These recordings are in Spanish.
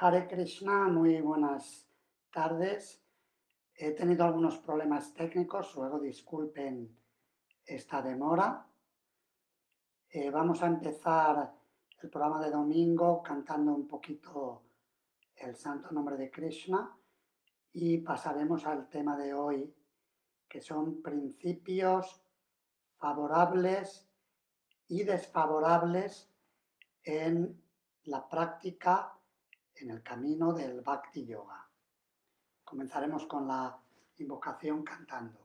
Hare Krishna, muy buenas tardes. He tenido algunos problemas técnicos, luego disculpen esta demora. Vamos a empezar el programa de domingo cantando un poquito el santo nombre de Krishna y pasaremos al tema de hoy, que son principios favorables y desfavorables en la práctica, en el camino del Bhakti Yoga. Comenzaremos con la invocación cantando.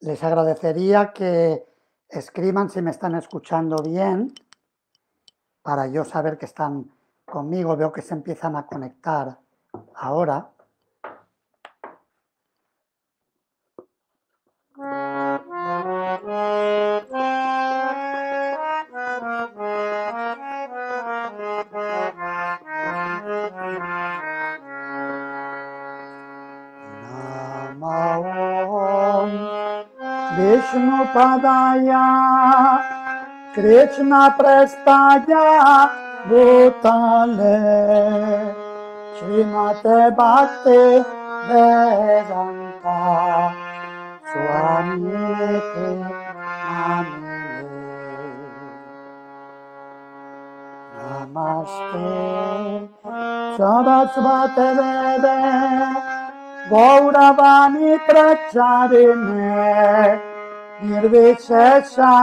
Les agradecería que escriban si me están escuchando bien, para yo saber que están conmigo. Veo que se empiezan a conectar ahora. Vishnu Padaya Krishna Prestaya Bhutale Srimate Bhakti Vedanta Swamite Namine Namaste Sarasvate Vede Gauravani Pracharine Nirvishesha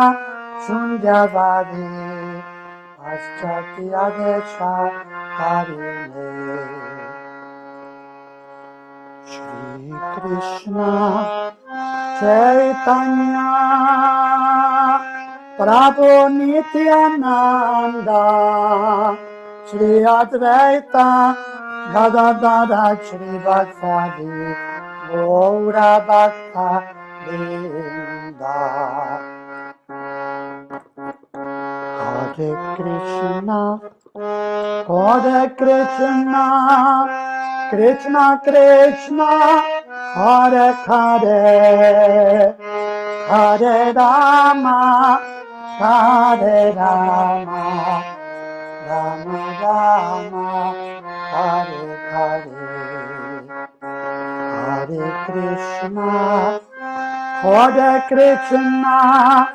Shunyavadi Paschatya Desha Karine Shri Krishna Chaitanya Prabhu Nityananda Shri Advaita Gadadara Shri Vatsadi Gaura Bhakta Vrinda Hare Krishna Krishna Krishna Hare Hare Hare Rama Hare Rama Rama Rama Hare Hare Hare Krishna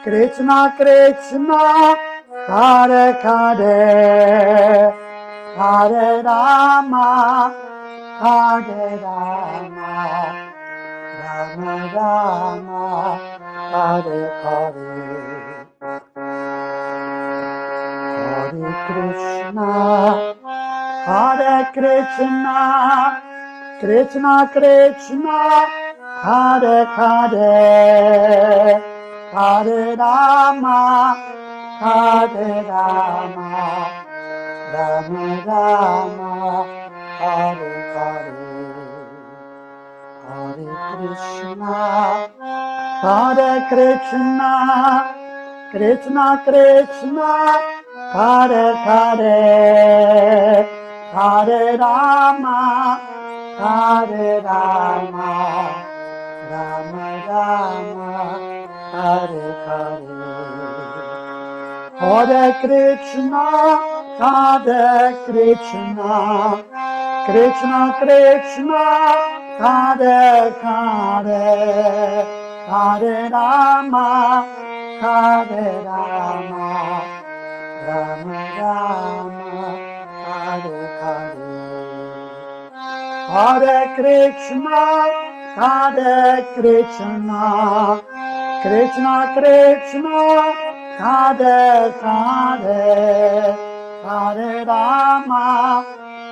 Krishna Krishna Hare Hare Hare Rama Hare Rama Rama Rama Hare Hare Hare Krishna Krishna Krishna Hare Hare Hare Rama Hare Rama Rama Rama Hare Hare Hare Krishna Krishna Krishna Hare Hare Hare Rama Hare Rama Rama Rama Hare Hare Hare Krishna Krishna Krishna Hare Hare Hare Rama Hare Rama Rama Rama Hare Hare Hare Krishna Krishna Krishna Hare Hare Hare Rama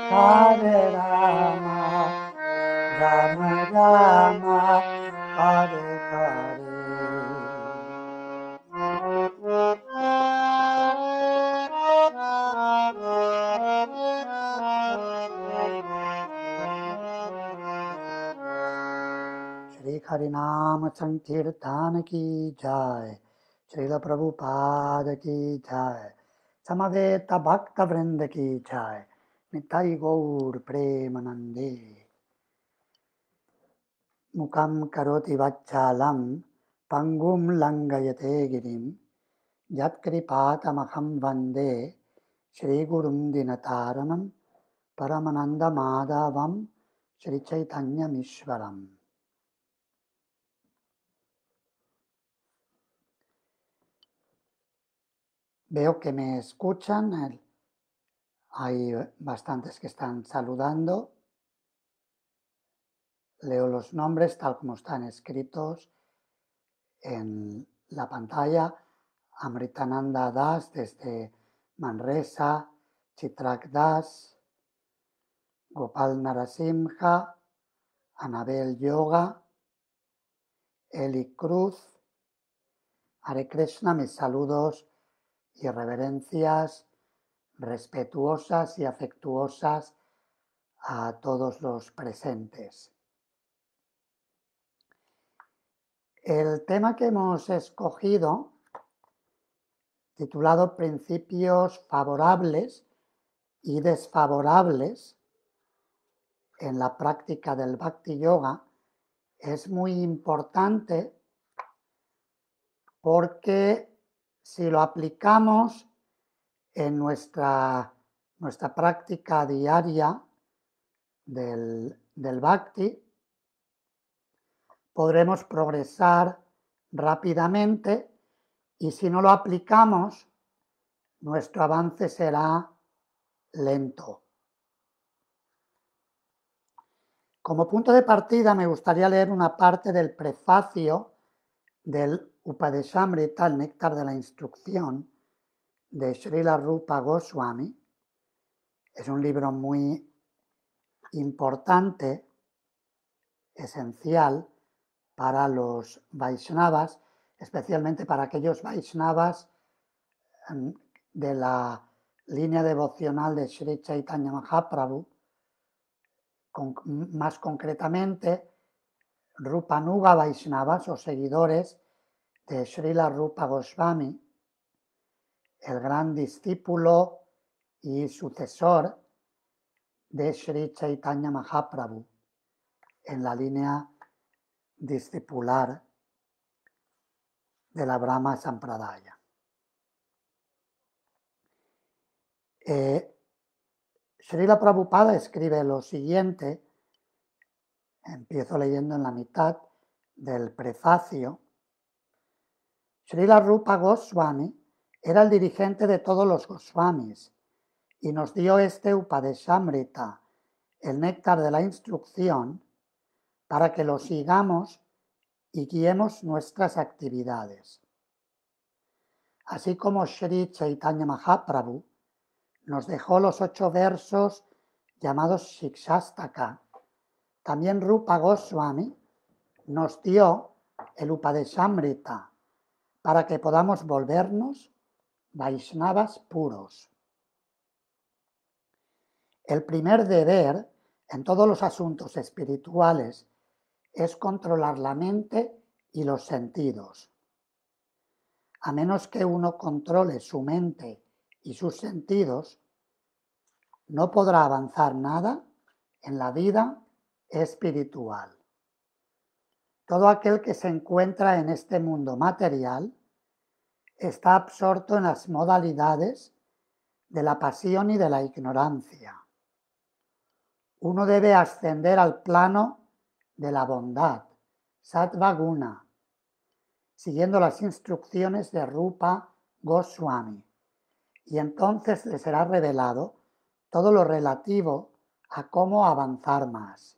Hare Rama Rama Rama Hare Hare Shri Harinam Sankirtan ki jai Srila Prabhupada ki jai Samaveta Bhakta Vrinda ki jai Nitai Gaur Premanande Mukam Karoti Vachalam pangum langayate girim yatkripatamaham vande Shri Gurum Dinataranam Paramananda Madhavam Shri Chaitanya Mishwaram. Veo que me escuchan, hay bastantes que están saludando. Leo los nombres tal como están escritos en la pantalla. Amritananda Das desde Manresa, Chitrak Das, Gopal Narasimha, Anabel Yoga, Eli Cruz. Hare Krishna, mis saludos y reverencias respetuosas y afectuosas a todos los presentes. El tema que hemos escogido, titulado Principios favorables y desfavorables en la práctica del Bhakti Yoga, es muy importante porque si lo aplicamos en nuestra práctica diaria del Bhakti, podremos progresar rápidamente y si no lo aplicamos, nuestro avance será lento. Como punto de partida me gustaría leer una parte del prefacio del Upadeshamrita, el néctar de la instrucción, de Srila Rupa Goswami. Es un libro muy importante, esencial para los Vaishnavas, especialmente para aquellos Vaishnavas de la línea devocional de Sri Chaitanya Mahaprabhu, más concretamente Rupanuga Vaishnavas o seguidores de Srila Rupa Goswami, el gran discípulo y sucesor de Sri Chaitanya Mahaprabhu en la línea discipular de la Brahma Sampradaya. Srila Prabhupada escribe lo siguiente, empiezo leyendo en la mitad del prefacio. Srila Rupa Goswami era el dirigente de todos los Goswamis y nos dio este Upadeshamrita, el néctar de la instrucción, para que lo sigamos y guiemos nuestras actividades. Así como Sri Chaitanya Mahaprabhu nos dejó los 8 versos llamados Shikshastaka, también Rupa Goswami nos dio el Upadeshamrita para que podamos volvernos Vaishnavas puros. El primer deber en todos los asuntos espirituales es controlar la mente y los sentidos. A menos que uno controle su mente y sus sentidos, no podrá avanzar nada en la vida espiritual. Todo aquel que se encuentra en este mundo material está absorto en las modalidades de la pasión y de la ignorancia. Uno debe ascender al plano de la bondad, Sattva Guna, siguiendo las instrucciones de Rupa Goswami, y entonces le será revelado todo lo relativo a cómo avanzar más.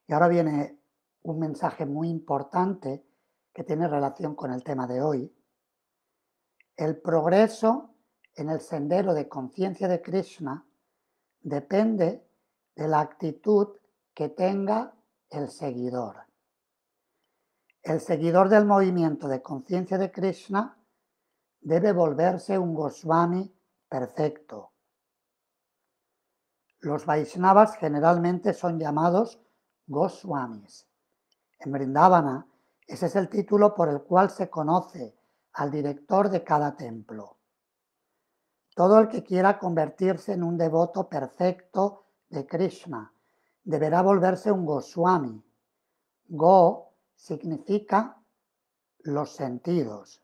Y ahora viene un mensaje muy importante que tiene relación con el tema de hoy. El progreso en el sendero de conciencia de Krishna depende de la actitud que tenga el seguidor. El seguidor del movimiento de conciencia de Krishna debe volverse un Goswami perfecto. Los Vaishnavas generalmente son llamados Goswamis. En Vrindavana, ese es el título por el cual se conoce al director de cada templo. Todo el que quiera convertirse en un devoto perfecto de Krishna deberá volverse un Goswami. Go significa los sentidos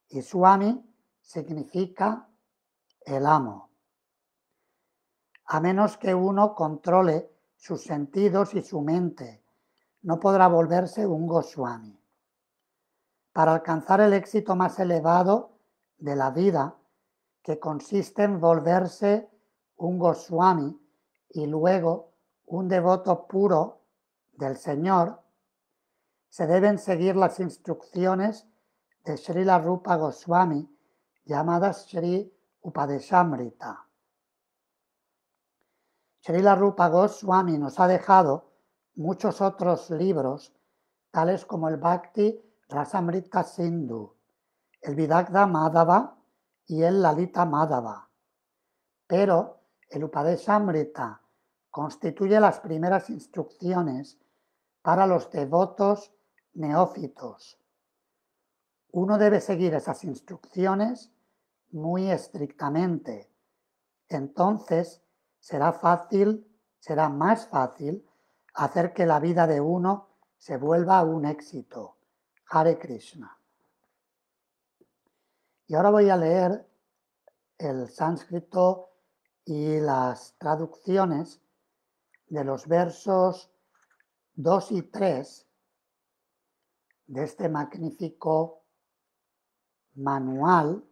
y Swami significa el amo. A menos que uno controle sus sentidos y su mente, no podrá volverse un Goswami. Para alcanzar el éxito más elevado de la vida, que consiste en volverse un Goswami y luego un devoto puro del Señor, se deben seguir las instrucciones de Srila Rupa Goswami, llamadas Sri Upadeshamrita. Srila Rupa Goswami nos ha dejado muchos otros libros, tales como el Bhakti Rasamrita Sindhu, el Vidagdha Madhava y el Lalita Madhava. Pero el Upadeshamrita constituye las primeras instrucciones para los devotos neófitos. Uno debe seguir esas instrucciones muy estrictamente. Entonces será más fácil hacer que la vida de uno se vuelva un éxito. Hare Krishna. Y ahora voy a leer el sánscrito y las traducciones de los versos 2 y 3 de este magnífico manual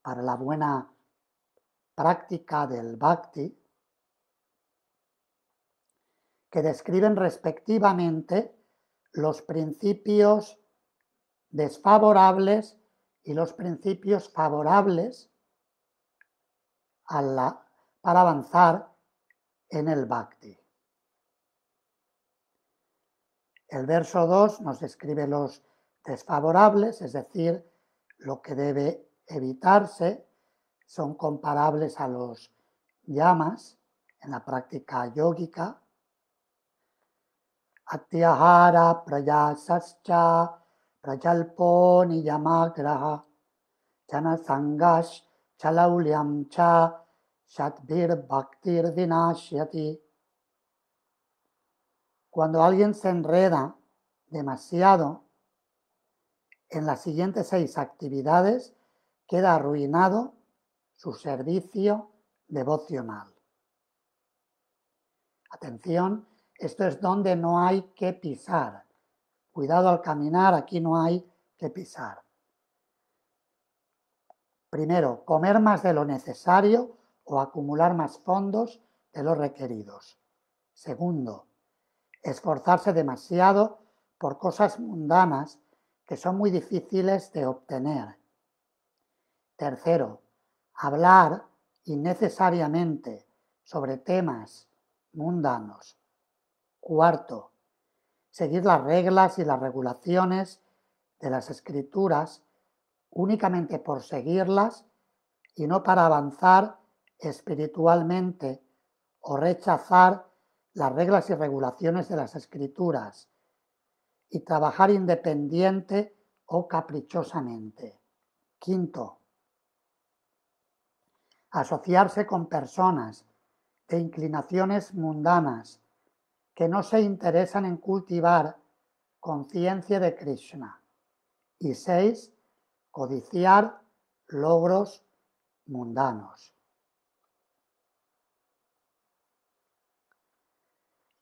para la buena práctica del Bhakti, que describen respectivamente los principios desfavorables y los principios favorables para avanzar en el Bhakti. El verso 2 nos describe los desfavorables, es decir, lo que debe evitarse, son comparables a los yamas en la práctica yógica. Atyahara prayasascha prajalpo niyamagraha janasangash chalaulyam cha shatbir bhaktir vinashyati. Cuando alguien se enreda demasiado en las siguientes 6 actividades, queda arruinado su servicio devocional. Atención, esto es donde no hay que pisar. Cuidado al caminar, aquí no hay que pisar. Primero, comer más de lo necesario o acumular más fondos de los requeridos. Segundo, esforzarse demasiado por cosas mundanas que son muy difíciles de obtener. Tercero, hablar innecesariamente sobre temas mundanos. Cuarto, seguir las reglas y las regulaciones de las escrituras únicamente por seguirlas y no para avanzar espiritualmente o rechazar las reglas y regulaciones de las escrituras y trabajar independiente o caprichosamente. Quinto, asociarse con personas de inclinaciones mundanas que no se interesan en cultivar conciencia de Krishna. Y 6, codiciar logros mundanos.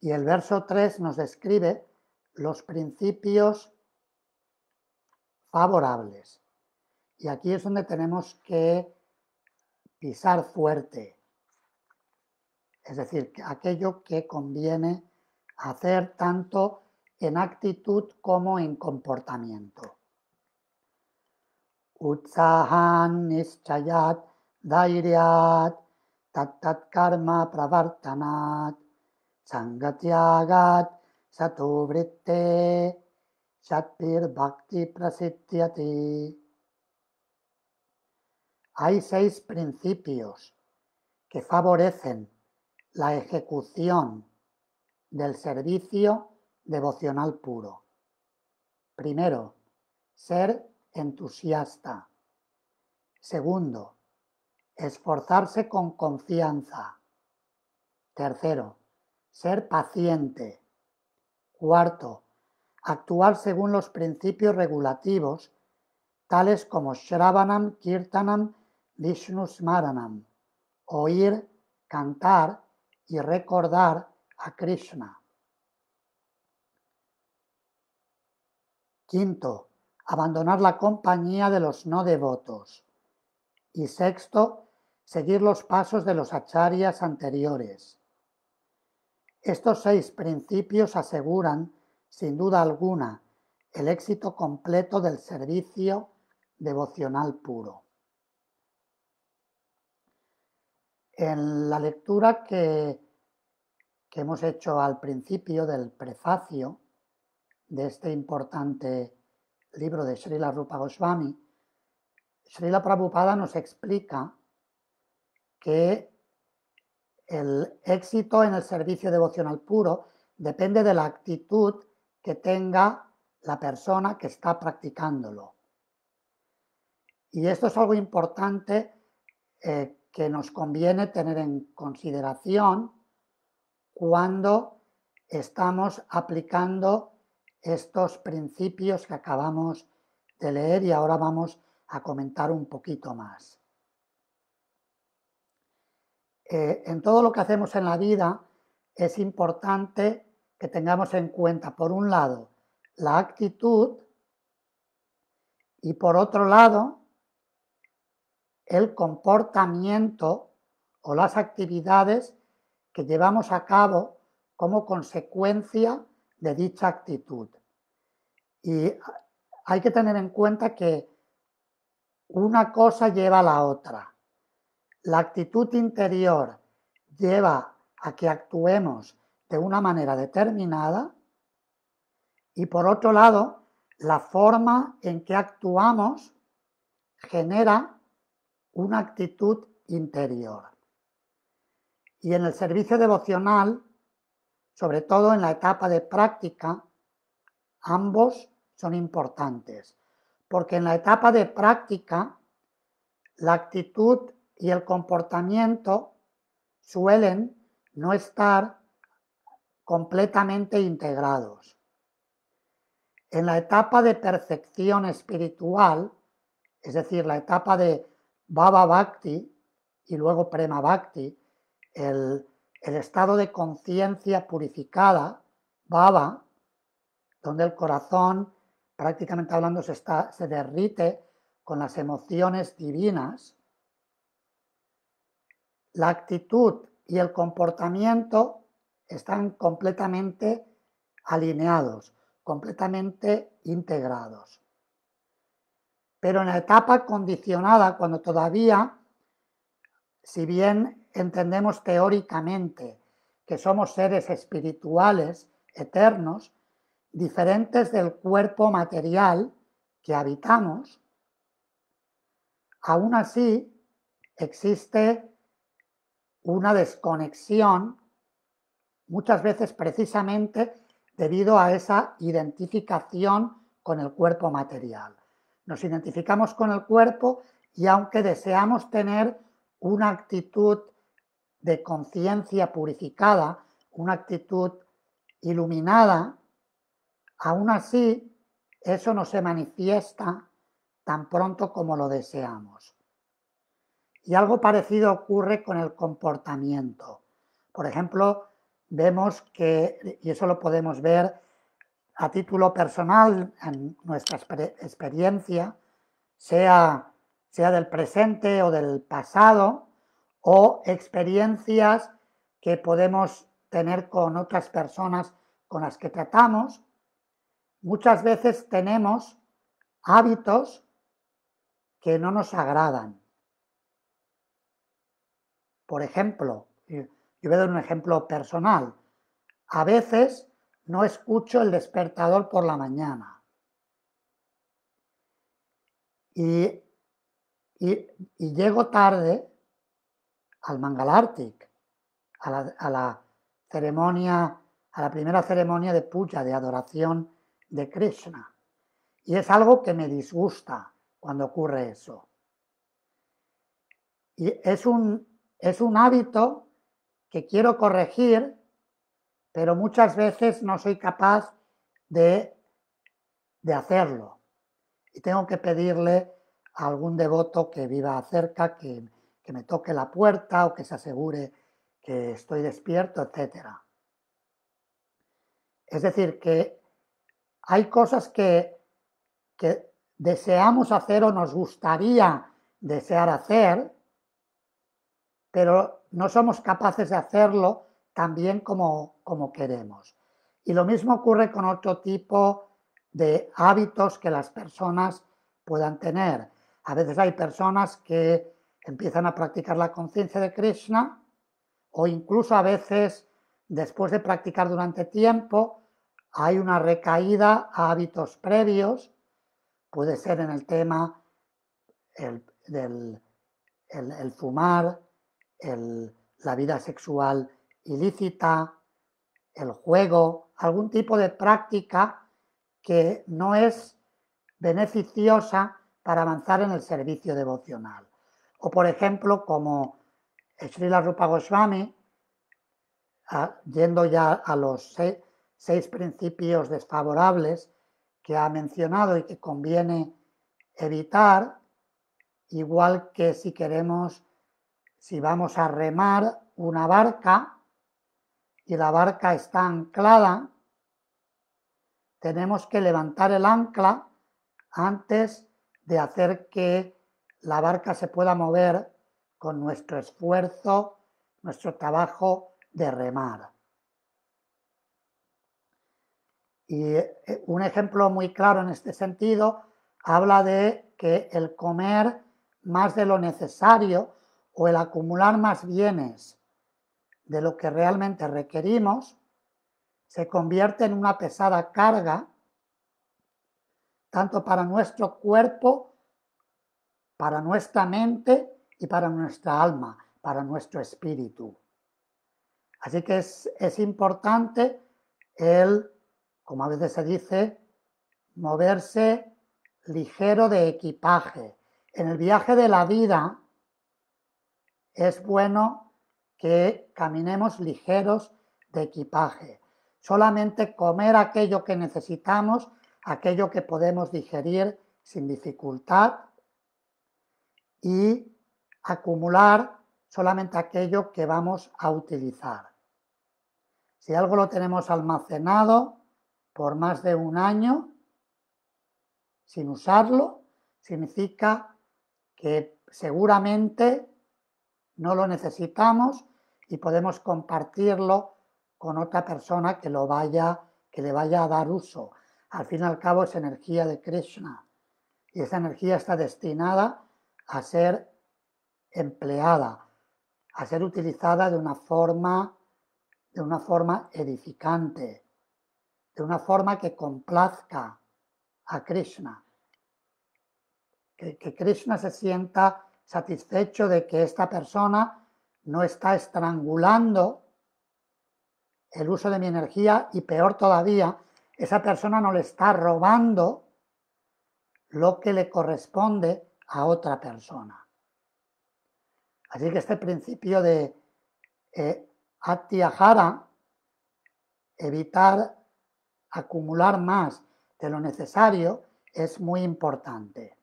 Y el verso 3 nos describe los principios favorables. Y aquí es donde tenemos que pisar fuerte. Es decir, aquello que conviene hacer tanto en actitud como en comportamiento. Utsahan nischayat dhairyat tat karma pravartanat sangatyagat sato vritte satpir bhakti prasiddhyati. Hay 6 principios que favorecen la ejecución del servicio devocional puro. Primero, ser entusiasta. Segundo, esforzarse con confianza. Tercero, ser paciente. Cuarto, actuar según los principios regulativos, tales como Shravanam, Kirtanam, Vishnu Smaranam, oír, cantar y recordar a Krishna. Quinto, abandonar la compañía de los no devotos. Y sexto, seguir los pasos de los acharyas anteriores. Estos 6 principios aseguran, sin duda alguna, el éxito completo del servicio devocional puro. En la lectura que hemos hecho al principio del prefacio de este importante libro de Srila Rupa Goswami, Srila Prabhupada nos explica que el éxito en el servicio devocional puro depende de la actitud que tenga la persona que está practicándolo. Y esto es algo importante que nos conviene tener en consideración cuando estamos aplicando estos principios que acabamos de leer y ahora vamos a comentar un poquito más. En todo lo que hacemos en la vida es importante que tengamos en cuenta, por un lado, la actitud y por otro lado, el comportamiento o las actividades que llevamos a cabo como consecuencia de dicha actitud. Y hay que tener en cuenta que una cosa lleva a la otra. La actitud interior lleva a que actuemos de una manera determinada y por otro lado, la forma en que actuamos genera una actitud interior. Y en el servicio devocional, sobre todo en la etapa de práctica, ambos son importantes, porque en la etapa de práctica, la actitud y el comportamiento suelen no estar completamente integrados. En la etapa de perfección espiritual, es decir, la etapa de Bhava Bhakti y luego Prema Bhakti, el estado de conciencia purificada, Bhava, donde el corazón, prácticamente hablando, se derrite con las emociones divinas, la actitud y el comportamiento están completamente alineados, completamente integrados. Pero en la etapa condicionada, cuando todavía, si bien entendemos teóricamente que somos seres espirituales, eternos, diferentes del cuerpo material que habitamos, aún así existe una desconexión, muchas veces precisamente debido a esa identificación con el cuerpo material. Nos identificamos con el cuerpo y aunque deseamos tener una actitud de conciencia purificada, una actitud iluminada, aún así eso no se manifiesta tan pronto como lo deseamos. Y algo parecido ocurre con el comportamiento. Por ejemplo, vemos que, y eso lo podemos ver a título personal en nuestra experiencia, sea del presente o del pasado, o experiencias que podemos tener con otras personas con las que tratamos, muchas veces tenemos hábitos que no nos agradan. Por ejemplo, yo voy a dar un ejemplo personal. A veces no escucho el despertador por la mañana. Y llego tarde al Mangalartik, a la ceremonia, a la primera ceremonia de puja, de adoración de Krishna. Y es algo que me disgusta cuando ocurre eso. Y es un hábito que quiero corregir, pero muchas veces no soy capaz de de hacerlo. Y tengo que pedirle a algún devoto que viva cerca que me toque la puerta o que se asegure que estoy despierto, etc. Es decir, que hay cosas que deseamos hacer o nos gustaría desear hacer, pero no somos capaces de hacerlo tan bien como queremos. Y lo mismo ocurre con otro tipo de hábitos que las personas puedan tener. A veces hay personas que empiezan a practicar la conciencia de Krishna o incluso a veces después de practicar durante tiempo hay una recaída a hábitos previos, puede ser en el tema del fumar, la vida sexual ilícita, el juego, algún tipo de práctica que no es beneficiosa para avanzar en el servicio devocional. O por ejemplo, como Srila Rupa Goswami, yendo ya a los seis principios desfavorables que ha mencionado y que conviene evitar, igual que si vamos a remar una barca y la barca está anclada, tenemos que levantar el ancla antes de hacer que la barca se pueda mover con nuestro esfuerzo, nuestro trabajo de remar. Y un ejemplo muy claro en este sentido habla de que el comer más de lo necesario o el acumular más bienes de lo que realmente requerimos se convierte en una pesada carga tanto para nuestro cuerpo, para nuestra mente y para nuestra alma, para nuestro espíritu. Así que es importante como a veces se dice, moverse ligero de equipaje. En el viaje de la vida es bueno que caminemos ligeros de equipaje. Solamente comer aquello que necesitamos, aquello que podemos digerir sin dificultad y acumular solamente aquello que vamos a utilizar. Si algo lo tenemos almacenado por más de un año sin usarlo, significa que seguramente no lo necesitamos y podemos compartirlo con otra persona que le vaya a dar uso. Al fin y al cabo es energía de Krishna y esa energía está destinada a ser empleada, a ser utilizada de una forma edificante, de una forma que complazca a Krishna. Que Krishna se sienta satisfecho de que esta persona no está estrangulando el uso de mi energía y peor todavía, esa persona no le está robando lo que le corresponde a otra persona. Así que este principio de Atyahara, evitar acumular más de lo necesario, es muy importante.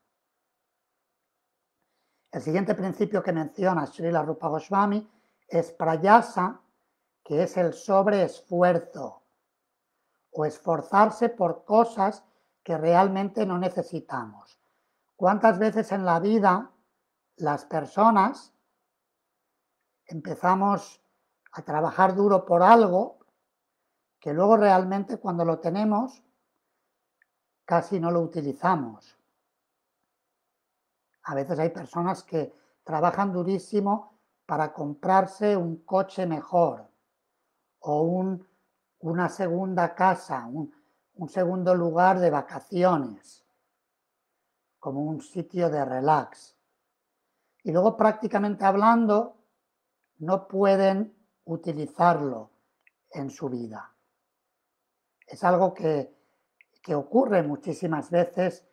El siguiente principio que menciona Srila Rupa Goswami es prayasa, que es el sobreesfuerzo o esforzarse por cosas que realmente no necesitamos. ¿Cuántas veces en la vida las personas empezamos a trabajar duro por algo que luego realmente cuando lo tenemos casi no lo utilizamos? A veces hay personas que trabajan durísimo para comprarse un coche mejor o una segunda casa, un segundo lugar de vacaciones, como un sitio de relax. Y luego prácticamente hablando no pueden utilizarlo en su vida. Es algo que ocurre muchísimas veces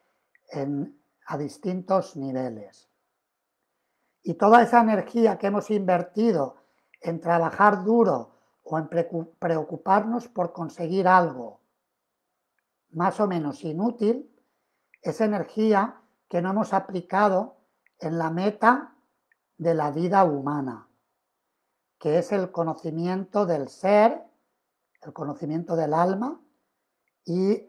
a distintos niveles. Y toda esa energía que hemos invertido en trabajar duro o en preocuparnos por conseguir algo más o menos inútil es energía que no hemos aplicado en la meta de la vida humana, que es el conocimiento del ser, el conocimiento del alma y,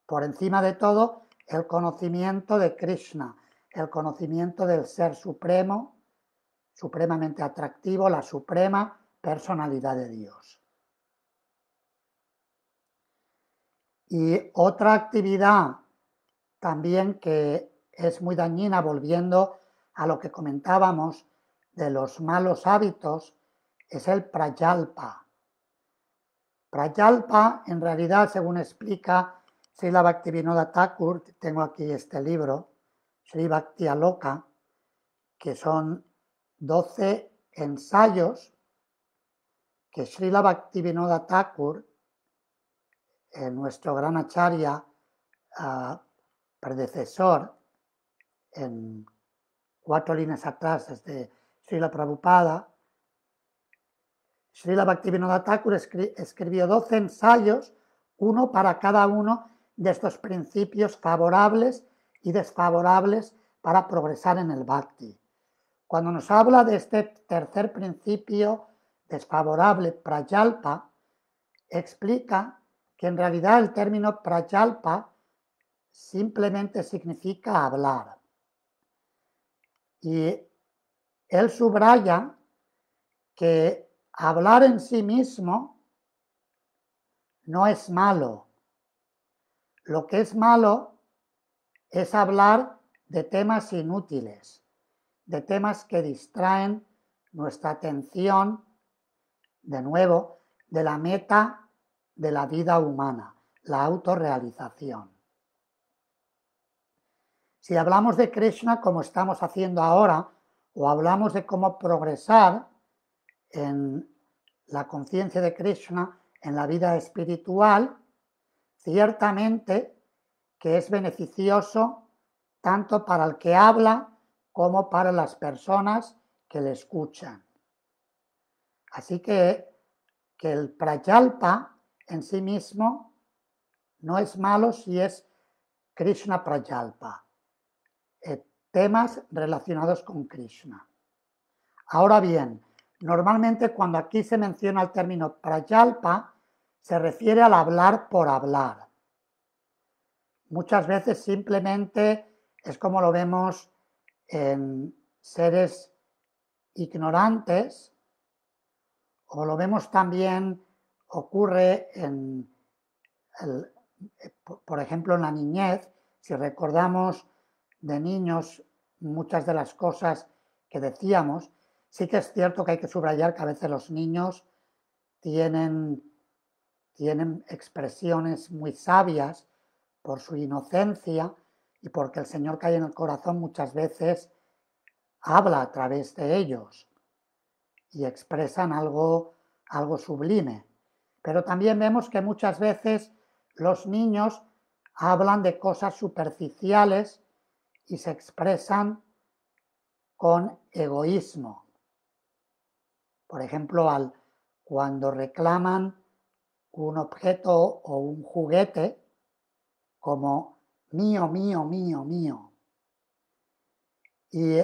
por encima de todo, el conocimiento de Krishna, el conocimiento del ser supremo, supremamente atractivo, la suprema personalidad de Dios. Y otra actividad también que es muy dañina, volviendo a lo que comentábamos de los malos hábitos, es el prayalpa. Prayalpa, en realidad, según explica Srila Bhaktivinoda Thakur, tengo aquí este libro, Sri Bhakti Aloka, que son 12 ensayos que Srila Bhaktivinoda Thakur, nuestro gran acharya, predecesor, en 4 líneas atrás desde Srila Prabhupada, Srila Bhaktivinoda Thakur escribió 12 ensayos, uno para cada uno de estos principios favorables y desfavorables para progresar en el Bhakti. Cuando nos habla de este tercer principio desfavorable, prayalpa, explica que en realidad el término prayalpa simplemente significa hablar. Y él subraya que hablar en sí mismo no es malo. Lo que es malo es hablar de temas inútiles, de temas que distraen nuestra atención, de nuevo, de la meta de la vida humana, la autorrealización. Si hablamos de Krishna como estamos haciendo ahora, o hablamos de cómo progresar en la conciencia de Krishna, en la vida espiritual, ciertamente que es beneficioso tanto para el que habla como para las personas que le escuchan. Así que el prayalpa en sí mismo no es malo si es Krishna prayalpa, temas relacionados con Krishna. Ahora bien, normalmente cuando aquí se menciona el término prayalpa, se refiere al hablar por hablar. Muchas veces simplemente es como lo vemos en seres ignorantes, o lo vemos también, ocurre por ejemplo, en la niñez. Si recordamos de niños muchas de las cosas que decíamos, sí que es cierto que hay que subrayar que a veces los niños tienen expresiones muy sabias por su inocencia y porque el Señor que hay en el corazón muchas veces habla a través de ellos y expresan algo sublime. Pero también vemos que muchas veces los niños hablan de cosas superficiales y se expresan con egoísmo. Por ejemplo, cuando reclaman un objeto o un juguete como mío, mío, mío, mío. Y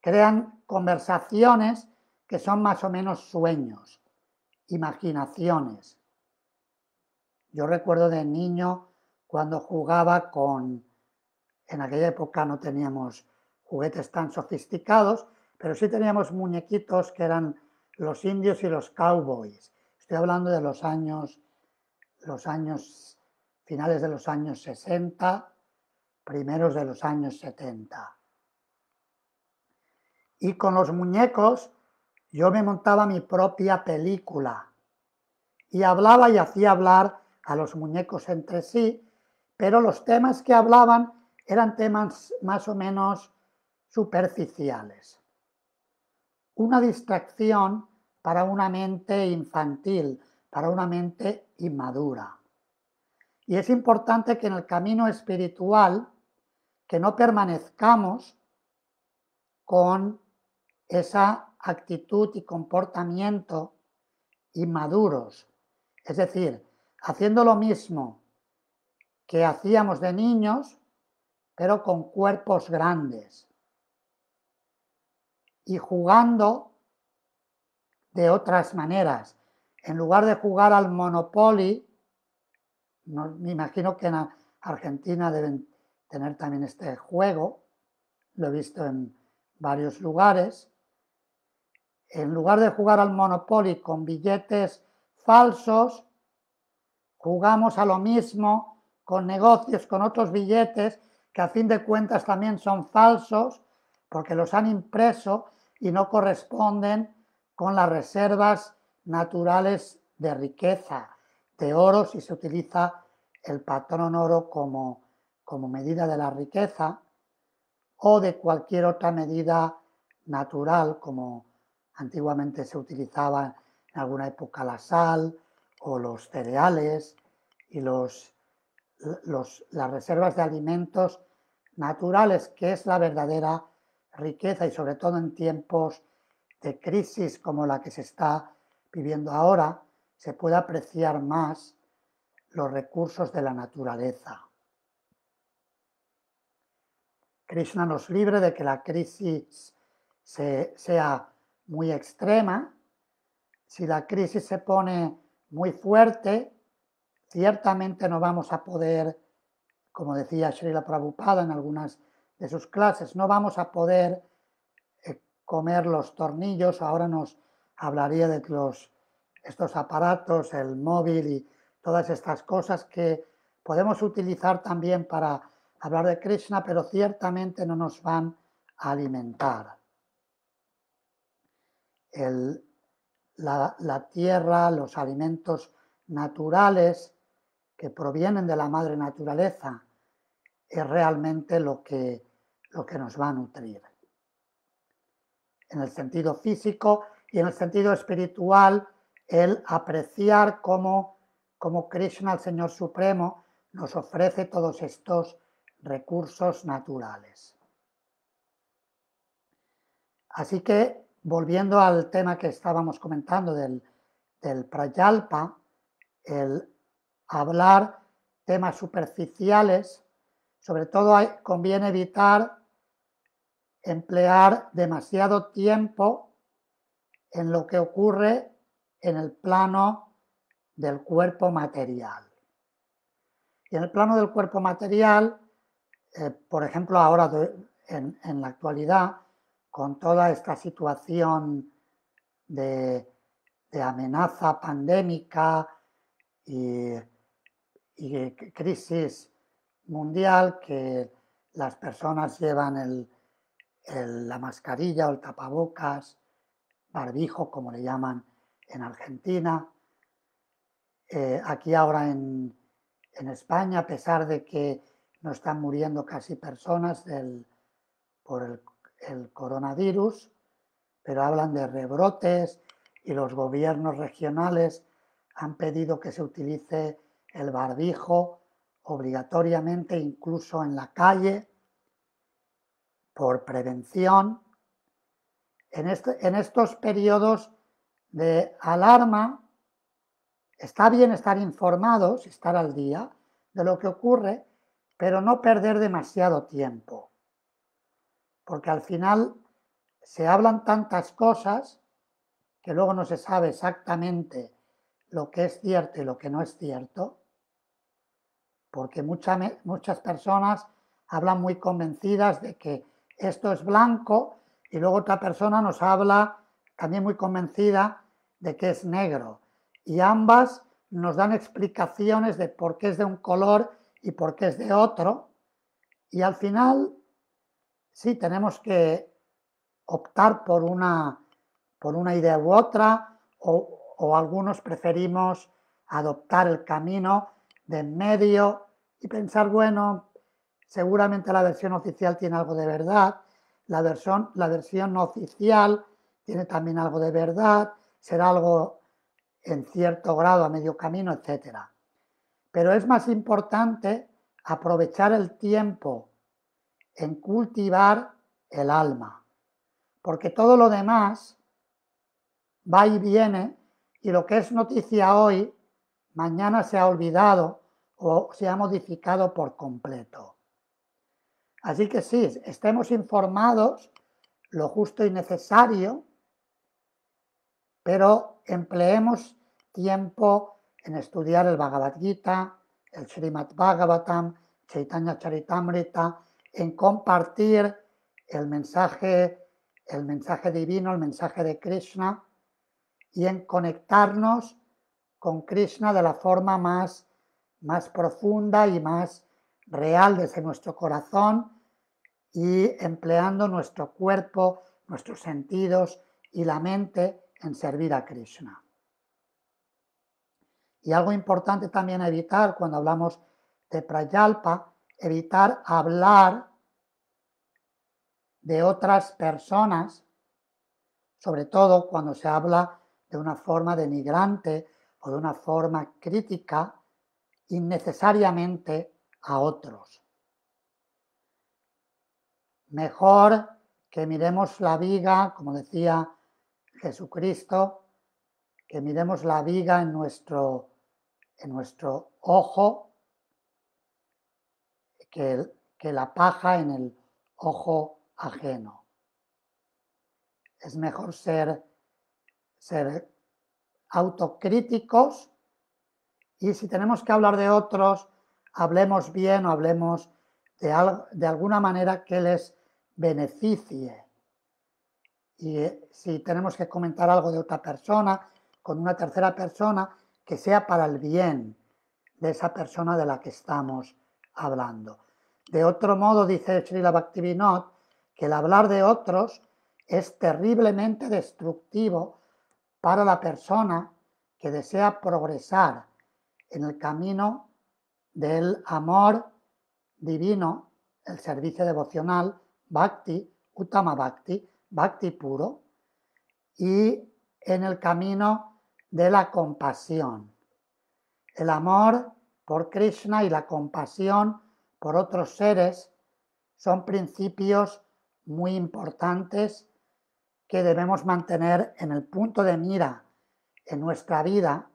crean conversaciones que son más o menos sueños, imaginaciones. Yo recuerdo de niño cuando jugaba en aquella época no teníamos juguetes tan sofisticados, pero sí teníamos muñequitos que eran los indios y los cowboys. Estoy hablando de los años finales de los años 60, primeros de los años 70. Y con los muñecos yo me montaba mi propia película y hablaba y hacía hablar a los muñecos entre sí, pero los temas que hablaban eran temas más o menos superficiales. Una distracción para una mente infantil, para una mente inmadura. Y es importante que en el camino espiritual que no permanezcamos con esa actitud y comportamiento inmaduros. Es decir, haciendo lo mismo que hacíamos de niños, pero con cuerpos grandes y jugando de otras maneras. En lugar de jugar al Monopoly, me imagino que en Argentina deben tener también este juego, lo he visto en varios lugares. En lugar de jugar al Monopoly con billetes falsos, jugamos a lo mismo con negocios, con otros billetes que a fin de cuentas también son falsos porque los han impreso y no corresponden con las reservas naturales de riqueza, de oro, si se utiliza el patrón oro como medida de la riqueza, o de cualquier otra medida natural, como antiguamente se utilizaba en alguna época la sal o los cereales y las reservas de alimentos naturales, que es la verdadera riqueza, y sobre todo en tiempos de crisis como la que se está viviendo ahora, se puede apreciar más los recursos de la naturaleza. Krishna nos libre de que la crisis sea muy extrema. Si la crisis se pone muy fuerte, ciertamente no vamos a poder, como decía Srila Prabhupada en algunas de sus clases, no vamos a poder comer los tornillos. Ahora nos hablaría de estos aparatos, el móvil y todas estas cosas que podemos utilizar también para hablar de Krishna, pero ciertamente no nos van a alimentar. La tierra, los alimentos naturales que provienen de la madre naturaleza, es realmente lo que nos va a nutrir. En el sentido físico y en el sentido espiritual, el apreciar cómo Krishna, el Señor Supremo, nos ofrece todos estos recursos naturales. Así que, volviendo al tema que estábamos comentando del Prayalpa, el hablar temas superficiales, sobre todo conviene evitar emplear demasiado tiempo en lo que ocurre en el plano del cuerpo material. Y en el plano del cuerpo material, por ejemplo, ahora en la actualidad, con toda esta situación de amenaza pandémica y crisis mundial, que las personas llevan la mascarilla o el tapabocas, barbijo, como le llaman en Argentina. Aquí ahora en España, a pesar de que no están muriendo casi personas por el coronavirus, pero hablan de rebrotes y los gobiernos regionales han pedido que se utilice el barbijo obligatoriamente, incluso en la calle, por prevención. En estos periodos de alarma está bien estar informados, estar al día de lo que ocurre, pero no perder demasiado tiempo, porque al final se hablan tantas cosas que luego no se sabe exactamente lo que es cierto y lo que no es cierto, porque muchas personas hablan muy convencidas de que esto es blanco y luego otra persona nos habla también muy convencida de que es negro. Y ambas nos dan explicaciones de por qué es de un color y por qué es de otro. Y al final, sí, tenemos que optar por una idea u otra, o algunos preferimos adoptar el camino de en medio y pensar, bueno, seguramente la versión oficial tiene algo de verdad, la versión no oficial tiene también algo de verdad, será algo en cierto grado a medio camino, etc. Pero es más importante aprovechar el tiempo en cultivar el alma, porque todo lo demás va y viene, y lo que es noticia hoy mañana se ha olvidado o se ha modificado por completo. Así que sí, estemos informados lo justo y necesario, pero empleemos tiempo en estudiar el Bhagavad Gita, el Srimad Bhagavatam, Chaitanya Charitamrita, en compartir el mensaje divino, el mensaje de Krishna, y en conectarnos con Krishna de la forma más profunda y más real desde nuestro corazón, y empleando nuestro cuerpo, nuestros sentidos y la mente en servir a Krishna. Y algo importante también evitar cuando hablamos de Prayalpa, evitar hablar de otras personas, sobre todo cuando se habla de una forma denigrante o de una forma crítica innecesariamente a otros. Mejor que miremos la viga, como decía Jesucristo, que miremos la viga en nuestro ojo, que la paja en el ojo ajeno. Es mejor ser autocríticos, y si tenemos que hablar de otros, hablemos bien o hablemos de alguna manera que les beneficie. Y si tenemos que comentar algo de otra persona, con una tercera persona, que sea para el bien de esa persona de la que estamos hablando. De otro modo, dice Srila Bhaktivinoda, que el hablar de otros es terriblemente destructivo para la persona que desea progresar en el camino del amor divino, el servicio devocional, Bhakti, Uttama Bhakti, Bhakti puro, y en el camino de la compasión. El amor por Krishna y la compasión por otros seres son principios muy importantes que debemos mantener en el punto de mira en nuestra vida,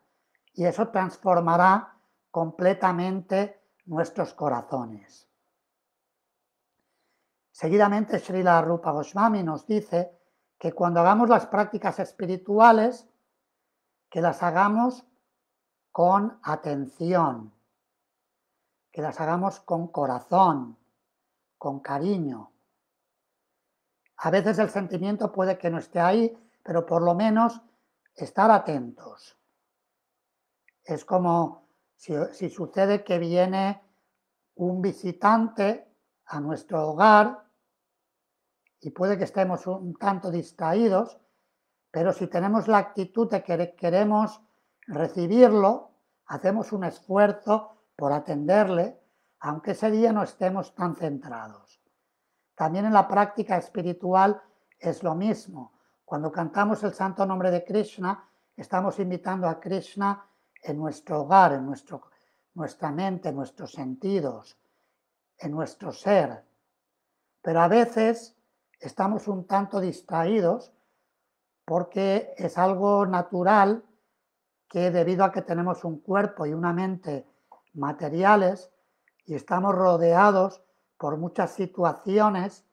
y eso transformará completamente nuestros corazones. Seguidamente, Srila Rupa Goswami nos dice que cuando hagamos las prácticas espirituales, que las hagamos con atención, que las hagamos con corazón, con cariño. A veces el sentimiento puede que no esté ahí, pero por lo menos estar atentos. Es como si sucede que viene un visitante a nuestro hogar y puede que estemos un tanto distraídos, pero si tenemos la actitud de que queremos recibirlo, hacemos un esfuerzo por atenderle, aunque ese día no estemos tan centrados. También en la práctica espiritual es lo mismo. Cuando cantamos el santo nombre de Krishna, estamos invitando a Krishna en nuestro hogar, en nuestra mente, en nuestros sentidos, en nuestro ser. Pero a veces estamos un tanto distraídos porque es algo natural que, debido a que tenemos un cuerpo y una mente materiales y estamos rodeados por muchas situaciones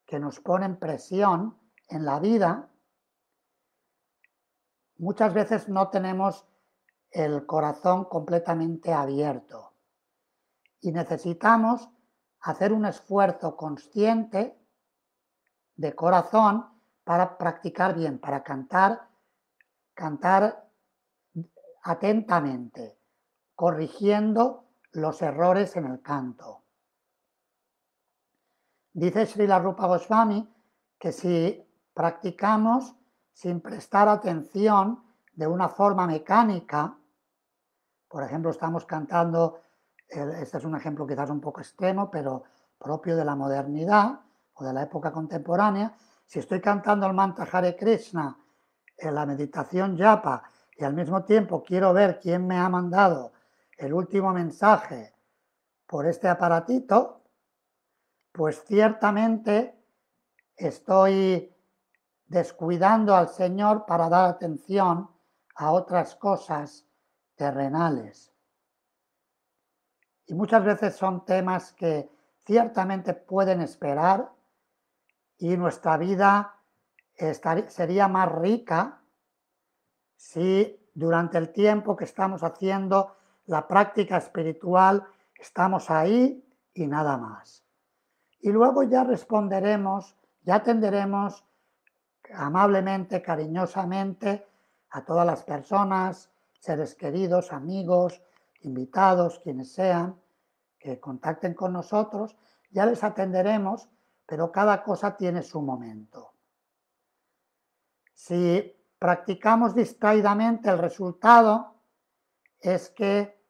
que nos ponen presión en la vida, muchas veces no tenemos el corazón completamente abierto y necesitamos hacer un esfuerzo consciente de corazón para practicar bien, para cantar atentamente, corrigiendo los errores en el canto. Dice Srila Rupa Goswami que si practicamos sin prestar atención de una forma mecánica, por ejemplo, estamos cantando, este es un ejemplo quizás un poco extremo, pero propio de la modernidad o de la época contemporánea, si estoy cantando el mantra Hare Krishna en la meditación japa y al mismo tiempo quiero ver quién me ha mandado el último mensaje por este aparatito, pues ciertamente estoy descuidando al Señor para dar atención a otras cosas terrenales. Y muchas veces son temas que ciertamente pueden esperar y nuestra vida sería más rica si durante el tiempo que estamos haciendo la práctica espiritual estamos ahí y nada más. Y luego ya responderemos, ya atenderemos amablemente, cariñosamente a todas las personas, seres queridos, amigos, invitados, quienes sean, que contacten con nosotros, ya les atenderemos, pero cada cosa tiene su momento. Si practicamos distraídamente, el resultado es que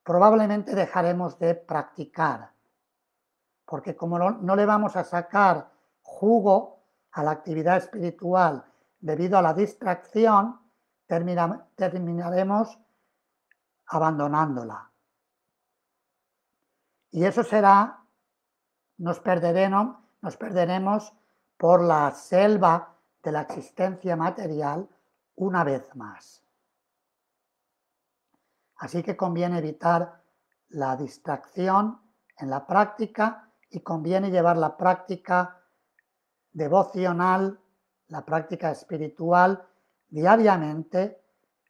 probablemente dejaremos de practicar, porque como no le vamos a sacar jugo a la actividad espiritual debido a la distracción, terminaremos abandonándola. Y eso será, nos perderemos por la selva de la existencia material una vez más. Así que conviene evitar la distracción en la práctica y conviene llevar la práctica devocional, la práctica espiritual diariamente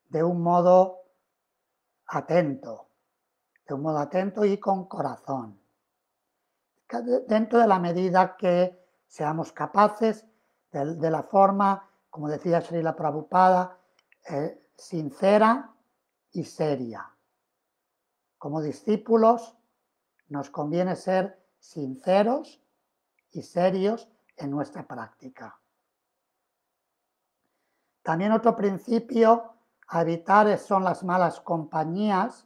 de un modo atento y con corazón, dentro de la medida que seamos capaces, de la forma, como decía Srila Prabhupada, sincera y seria. Como discípulos nos conviene ser sinceros y serios en nuestra práctica. También otro principio a evitar son las malas compañías.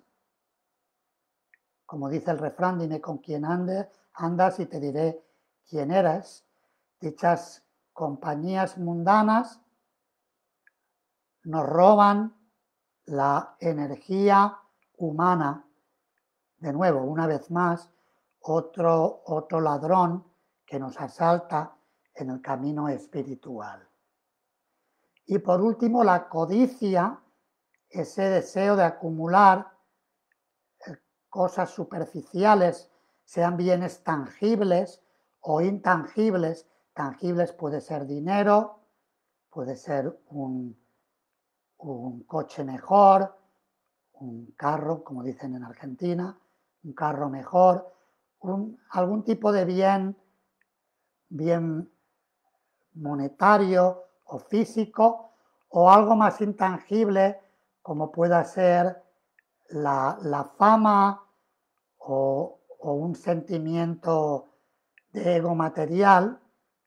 Como dice el refrán, dime con quién andas y te diré quién eres. Dichas compañías mundanas nos roban la energía humana. De nuevo, una vez más, otro ladrón que nos asalta en el camino espiritual. Y por último, la codicia, ese deseo de acumular cosas superficiales, sean bienes tangibles o intangibles. Tangibles puede ser dinero, puede ser un coche mejor, un carro, como dicen en Argentina, un carro mejor, algún tipo de bien monetario o físico, o algo más intangible como pueda ser la fama o un sentimiento de ego material,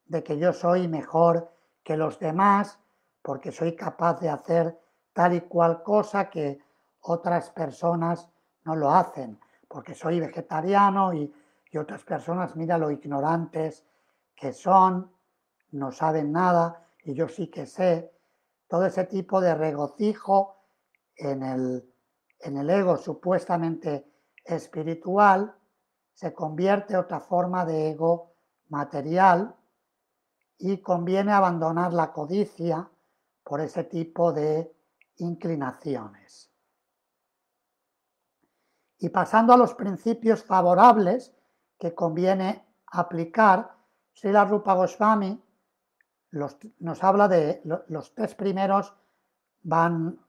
de que yo soy mejor que los demás porque soy capaz de hacer tal y cual cosa que otras personas no lo hacen, porque soy vegetariano y otras personas, mira lo ignorantes que son, no saben nada y yo sí que sé. Todo ese tipo de regocijo en el ego supuestamente espiritual se convierte en otra forma de ego material y conviene abandonar la codicia por ese tipo de inclinaciones. Y pasando a los principios favorables que conviene aplicar, Srila Rupa Goswami nos habla de los tres primeros van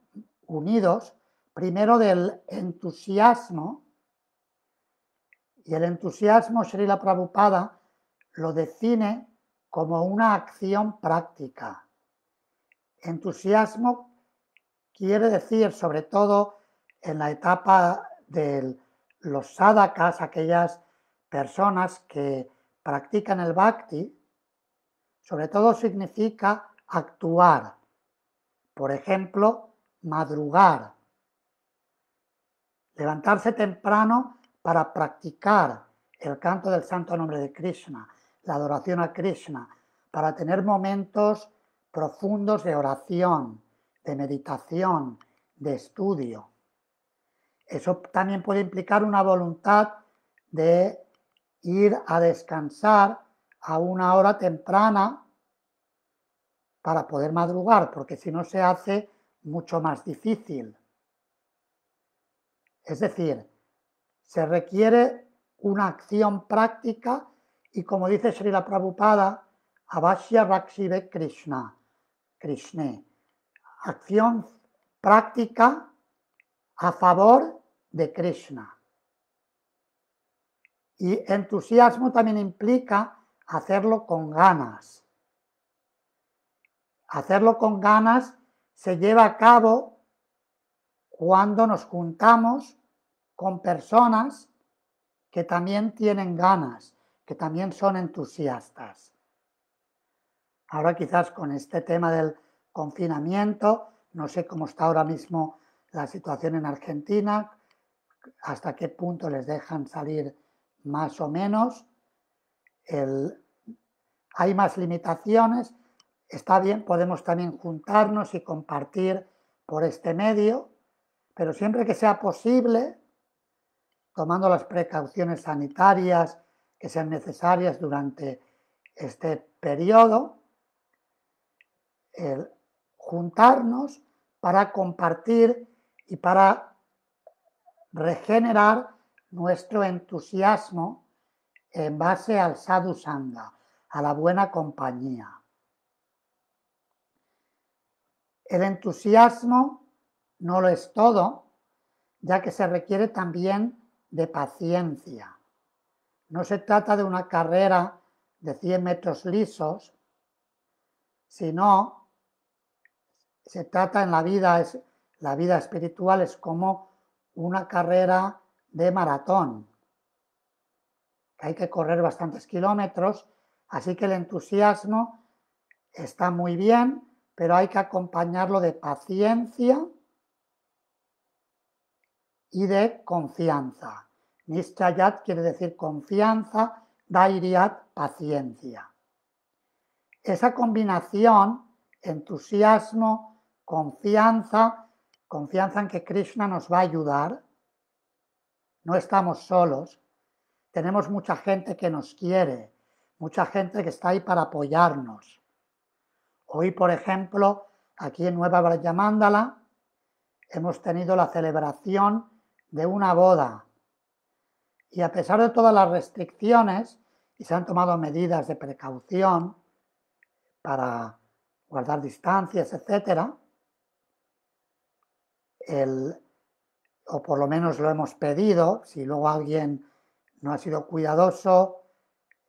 unidos, primero del entusiasmo, y el entusiasmo Srila Prabhupada lo define como una acción práctica. Entusiasmo quiere decir, sobre todo en la etapa de los sadhakas, aquellas personas que practican el bhakti, sobre todo significa actuar. Por ejemplo, madrugar, levantarse temprano para practicar el canto del santo nombre de Krishna, la adoración a Krishna, para tener momentos profundos de oración, de meditación, de estudio. Eso también puede implicar una voluntad de ir a descansar a una hora temprana para poder madrugar, porque si no se hace mucho más difícil. Es decir, se requiere una acción práctica y, como dice Srila Prabhupada, Avashya Rakshive Krishna, acción práctica a favor de Krishna. Y entusiasmo también implica hacerlo con ganas. Hacerlo con ganas se lleva a cabo cuando nos juntamos con personas que también tienen ganas, que también son entusiastas. Ahora quizás con este tema del confinamiento, no sé cómo está ahora mismo la situación en Argentina, hasta qué punto les dejan salir más o menos. Hay más limitaciones, está bien, podemos también juntarnos y compartir por este medio, pero siempre que sea posible, tomando las precauciones sanitarias que sean necesarias durante este periodo, juntarnos para compartir y para regenerar nuestro entusiasmo en base al sadhu sangha, a la buena compañía. El entusiasmo no lo es todo, ya que se requiere también de paciencia. No se trata de una carrera de 100 metros lisos, sino se trata en la vida espiritual es como una carrera de maratón, que hay que correr bastantes kilómetros, así que el entusiasmo está muy bien, pero hay que acompañarlo de paciencia y de confianza. Nischayat quiere decir confianza, Dhairyat, paciencia. Esa combinación, entusiasmo, confianza en que Krishna nos va a ayudar. No estamos solos, tenemos mucha gente que nos quiere, mucha gente que está ahí para apoyarnos. Hoy, por ejemplo, aquí en Nueva Brajamándala hemos tenido la celebración de una boda y a pesar de todas las restricciones y se han tomado medidas de precaución para guardar distancias, etcétera, o por lo menos lo hemos pedido, si luego alguien no ha sido cuidadoso,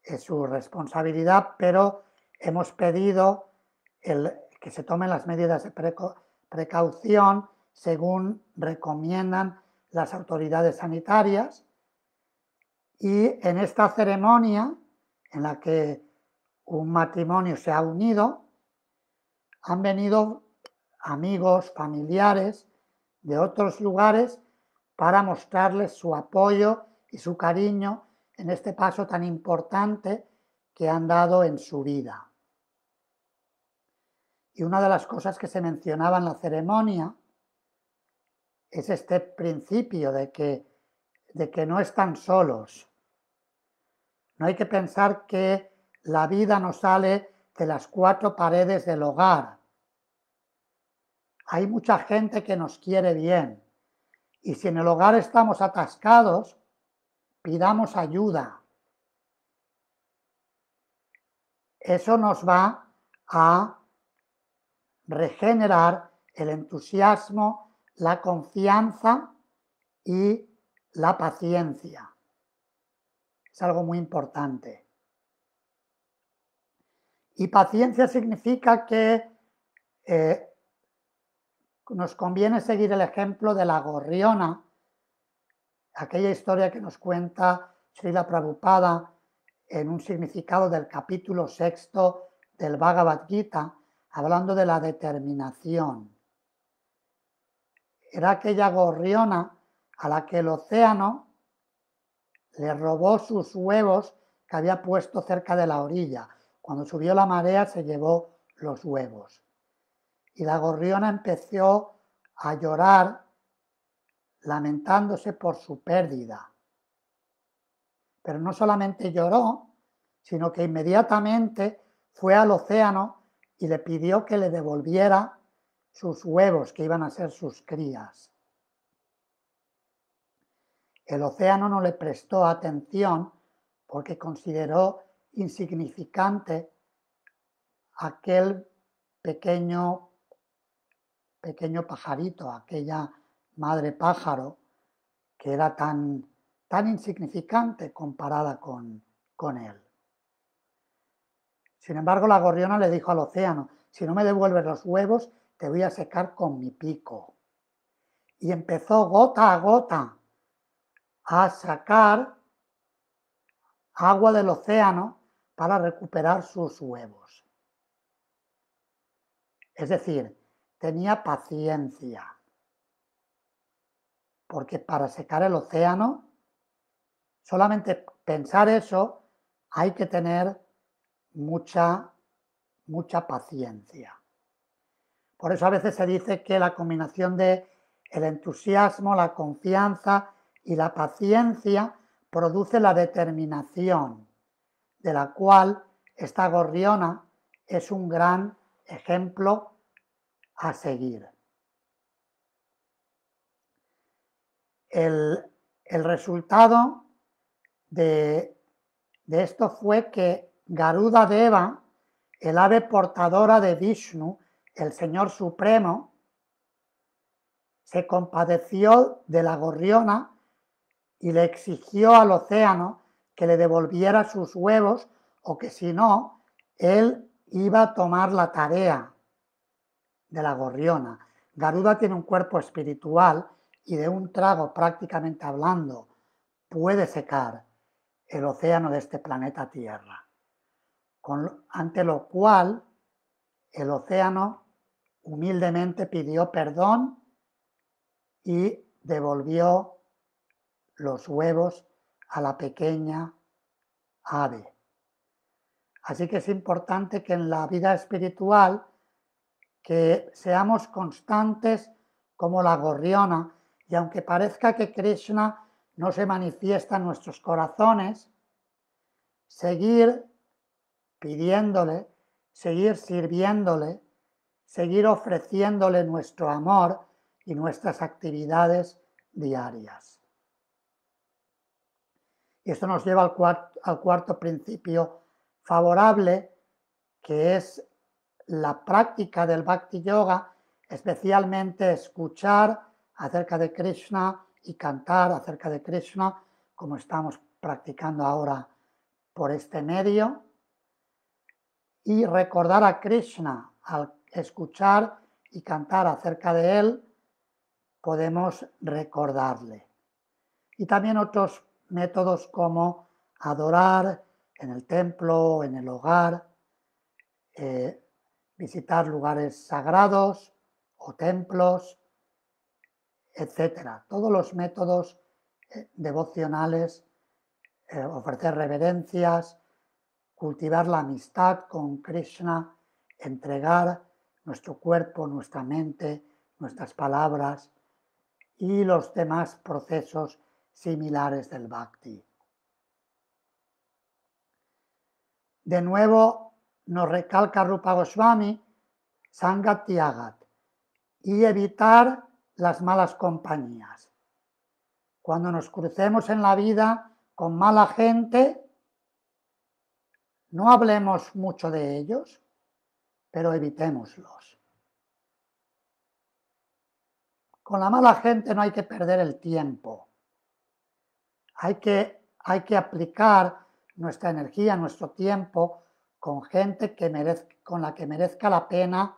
es su responsabilidad, pero hemos pedido que se tomen las medidas de precaución según recomiendan las autoridades sanitarias. Y en esta ceremonia en la que un matrimonio se ha unido, han venido amigos, familiares de otros lugares para mostrarles su apoyo y su cariño en este paso tan importante que han dado en su vida. Y una de las cosas que se mencionaba en la ceremonia es este principio de que no están solos. No hay que pensar que la vida no sale de las 4 paredes del hogar. Hay mucha gente que nos quiere bien. Y si en el hogar estamos atascados, pidamos ayuda. Eso nos va a regenerar el entusiasmo, la confianza y la paciencia. Es algo muy importante. Y paciencia significa que nos conviene seguir el ejemplo de la gorriona, aquella historia que nos cuenta Srila Prabhupada en un significado del capítulo 6 del Bhagavad Gita, hablando de la determinación. Era aquella gorriona a la que el océano le robó sus huevos que había puesto cerca de la orilla. Cuando subió la marea se llevó los huevos. Y la gorriona empezó a llorar lamentándose por su pérdida. Pero no solamente lloró, sino que inmediatamente fue al océano y le pidió que le devolviera sus huevos, que iban a ser sus crías. El océano no le prestó atención porque consideró insignificante aquel pequeño pajarito, aquella madre pájaro que era tan insignificante comparada con él. Sin embargo, la gorriona le dijo al océano: si no me devuelves los huevos, te voy a secar con mi pico. Y empezó gota a gota a sacar agua del océano para recuperar sus huevos. Es decir, tenía paciencia, porque para secar el océano, solamente pensar eso, hay que tener mucha paciencia. Por eso a veces se dice que la combinación de el entusiasmo, la confianza y la paciencia produce la determinación, de la cual esta gorriona es un gran ejemplo a seguir. El resultado de esto fue que Garuda Deva, el ave portadora de Vishnu, el Señor Supremo, se compadeció de la gorriona y le exigió al océano que le devolviera sus huevos, o que si no, él iba a tomar la tarea de la gorriona. Garuda tiene un cuerpo espiritual y de un trago, prácticamente hablando, puede secar el océano de este planeta Tierra. Ante lo cual, el océano humildemente pidió perdón y devolvió los huevos a la pequeña ave. Así que es importante que en la vida espiritual que seamos constantes como la gorriona, y aunque parezca que Krishna no se manifiesta en nuestros corazones, seguir pidiéndole, seguir sirviéndole, seguir ofreciéndole nuestro amor y nuestras actividades diarias. Y esto nos lleva al cuarto principio favorable, que es la práctica del Bhakti Yoga, especialmente escuchar acerca de Krishna y cantar acerca de Krishna, como estamos practicando ahora por este medio, y recordar a Krishna. Al escuchar y cantar acerca de él, podemos recordarle. Y también otros métodos como adorar en el templo, en el hogar, visitar lugares sagrados o templos, etcétera. Todos los métodos devocionales, ofrecer reverencias, cultivar la amistad con Krishna, entregar nuestro cuerpo, nuestra mente, nuestras palabras y los demás procesos similares del Bhakti. De nuevo nos recalca Rupa Goswami Sangat Tyagat y evitar las malas compañías. Cuando nos crucemos en la vida con mala gente, no hablemos mucho de ellos, pero evitémoslos. Con la mala gente no hay que perder el tiempo. Hay que aplicar nuestra energía, nuestro tiempo con gente con la que merezca la pena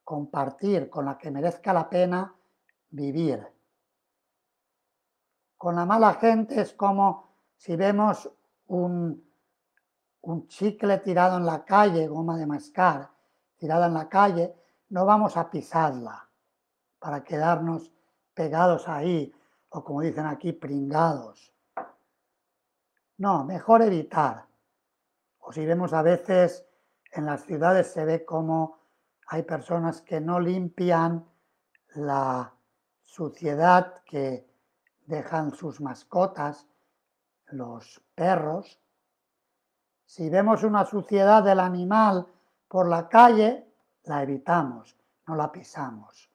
compartir, con la que merezca la pena vivir. Con la mala gente es como si vemos un chicle tirado en la calle, goma de mascar, tirada en la calle, no vamos a pisarla para quedarnos pegados ahí, o como dicen aquí, pringados. No, mejor evitar. O si vemos a veces en las ciudades, se ve como hay personas que no limpian la suciedad que dejan sus mascotas, los perros. Si vemos una suciedad del animal por la calle, la evitamos, no la pisamos.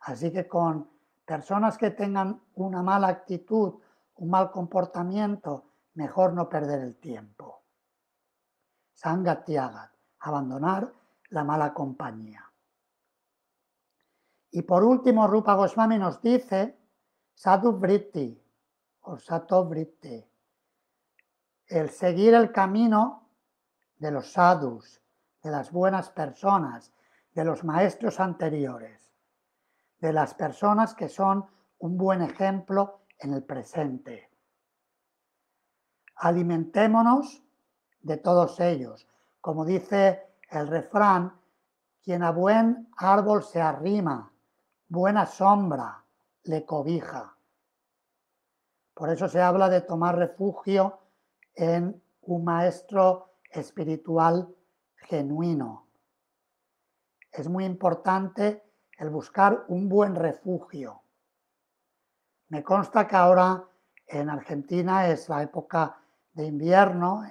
Así que con Personas que tengan una mala actitud, un mal comportamiento, mejor no perder el tiempo. Sangat Tyagat, abandonar la mala compañía. Y por último, Rupa Goswami nos dice Sadhu Vritti o Sato Vritti, el seguir el camino de los sadhus, de las buenas personas, de los maestros anteriores, de las personas que son un buen ejemplo en el presente. Alimentémonos de todos ellos. Como dice el refrán, quien a buen árbol se arrima, buena sombra le cobija. Por eso se habla de tomar refugio en un maestro espiritual genuino. Es muy importante el buscar un buen refugio. Me consta que ahora en Argentina es la época de invierno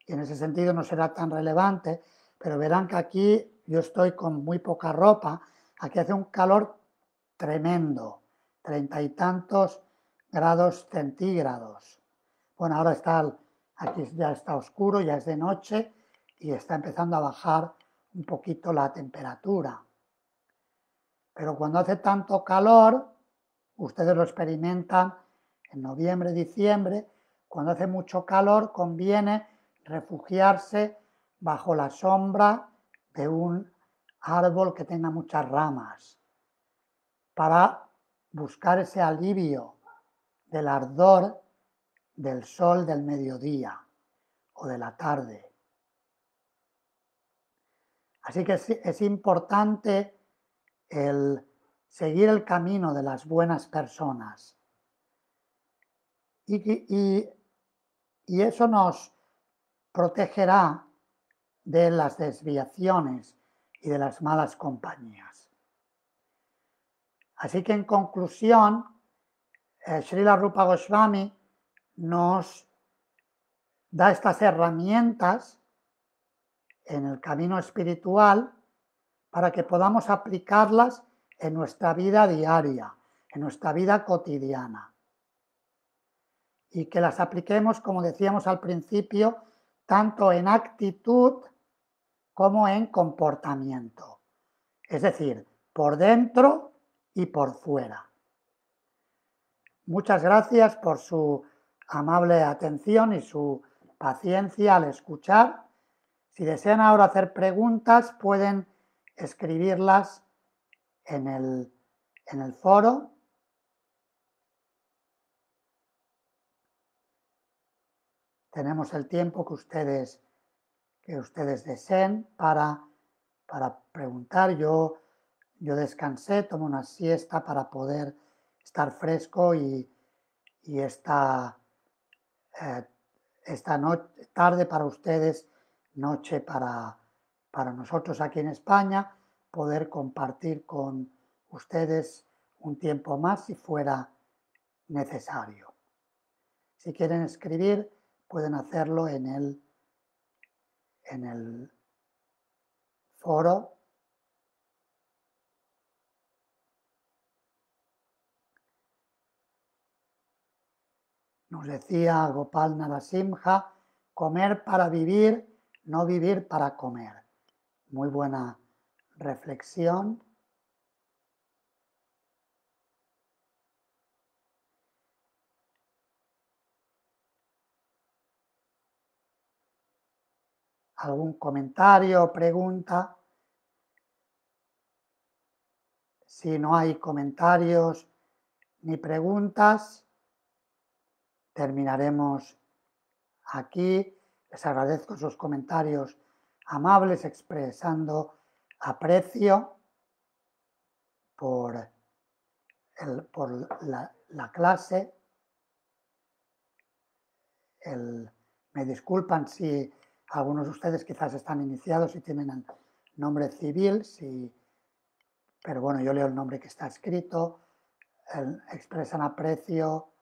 y en ese sentido no será tan relevante, pero verán que aquí yo estoy con muy poca ropa. Aquí hace un calor tremendo, 30 y tantos grados centígrados. Bueno, ahora aquí ya está oscuro, ya es de noche y está empezando a bajar un poquito la temperatura. Pero cuando hace tanto calor, ustedes lo experimentan en noviembre, diciembre, cuando hace mucho calor conviene refugiarse bajo la sombra de un árbol que tenga muchas ramas para buscar ese alivio del ardor del sol del mediodía o de la tarde. Así que es importante el seguir el camino de las buenas personas y eso nos protegerá de las desviaciones y de las malas compañías. Así que en conclusión, Srila Rupa Goswami nos da estas herramientas en el camino espiritual para que podamos aplicarlas en nuestra vida diaria, en nuestra vida cotidiana. Y que las apliquemos, como decíamos al principio, tanto en actitud como en comportamiento. Es decir, por dentro y por fuera. Muchas gracias por su amable atención y su paciencia al escuchar. Si desean ahora hacer preguntas, pueden escribirlas en el foro. Tenemos el tiempo que ustedes deseen para preguntar. Yo descansé, tomé una siesta para poder estar fresco y esta tarde para ustedes, noche para nosotros aquí en España, poder compartir con ustedes un tiempo más si fuera necesario. Si quieren escribir, pueden hacerlo en el foro. Nos decía Gopal Narasimha, comer para vivir, no vivir para comer. Muy buena reflexión. ¿Algún comentario o pregunta? Si no hay comentarios ni preguntas, terminaremos aquí. Les agradezco sus comentarios amables expresando aprecio por la clase. Me disculpan si algunos de ustedes quizás están iniciados y tienen el nombre civil, pero bueno, yo leo el nombre que está escrito. Expresan aprecio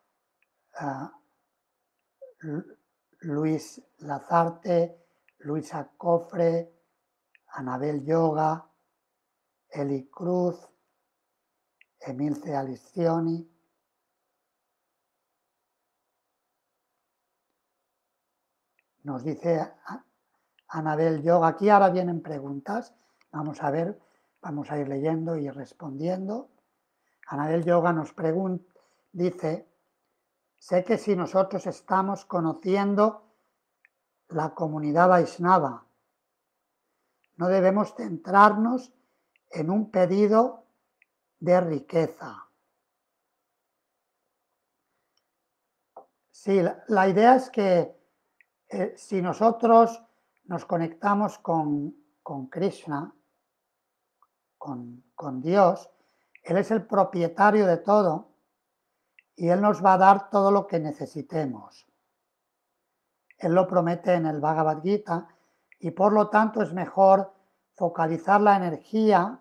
Luis Lazarte, Luisa Cofre, Anabel Yoga, Eli Cruz, Emil Cealizioni. Nos dice Anabel Yoga. Aquí ahora vienen preguntas. Vamos a ver, vamos a ir leyendo y respondiendo. Anabel Yoga nos dice, sé que si nosotros estamos conociendo la comunidad Vaishnava, no debemos centrarnos en un pedido de riqueza. Sí, la idea es que si nosotros nos conectamos con Krishna, con Dios, Él es el propietario de todo y Él nos va a dar todo lo que necesitemos. Él lo promete en el Bhagavad Gita y por lo tanto es mejor focalizar la energía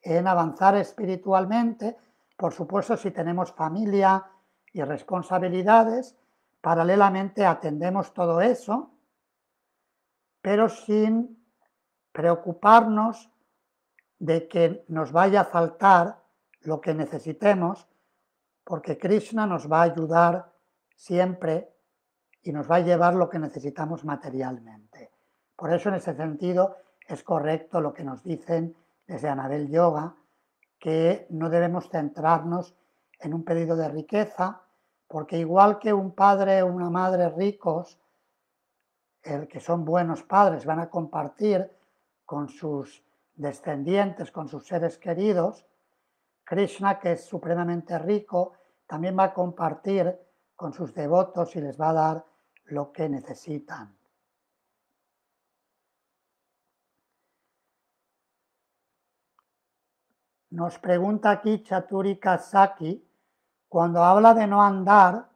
en avanzar espiritualmente. Por supuesto, si tenemos familia y responsabilidades, paralelamente atendemos todo eso, pero sin preocuparnos de que nos vaya a faltar lo que necesitemos, porque Krishna nos va a ayudar siempre y nos va a llevar lo que necesitamos materialmente. Por eso, en ese sentido, es correcto lo que nos dicen desde Anabel Yoga, que no debemos centrarnos en un pedido de riqueza, porque igual que un padre o una madre ricos, el que son buenos padres, van a compartir con sus descendientes, con sus seres queridos, Krishna, que es supremamente rico, también va a compartir con sus devotos y les va a dar lo que necesitan. Nos pregunta aquí Chaturika Saki, cuando habla de no andar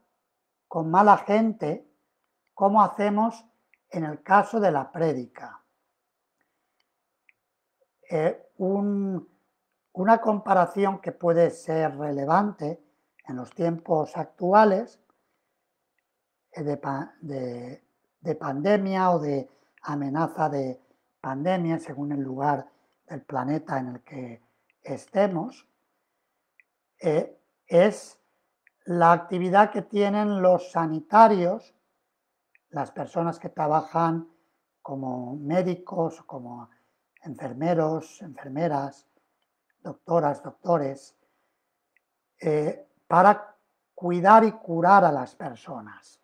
con mala gente, ¿cómo hacemos en el caso de la prédica? Una comparación que puede ser relevante en los tiempos actuales de pandemia o de amenaza de pandemia, según el lugar del planeta en el que estemos, es la actividad que tienen los sanitarios, las personas que trabajan como médicos, como enfermeros, enfermeras, doctoras, doctores, para cuidar y curar a las personas.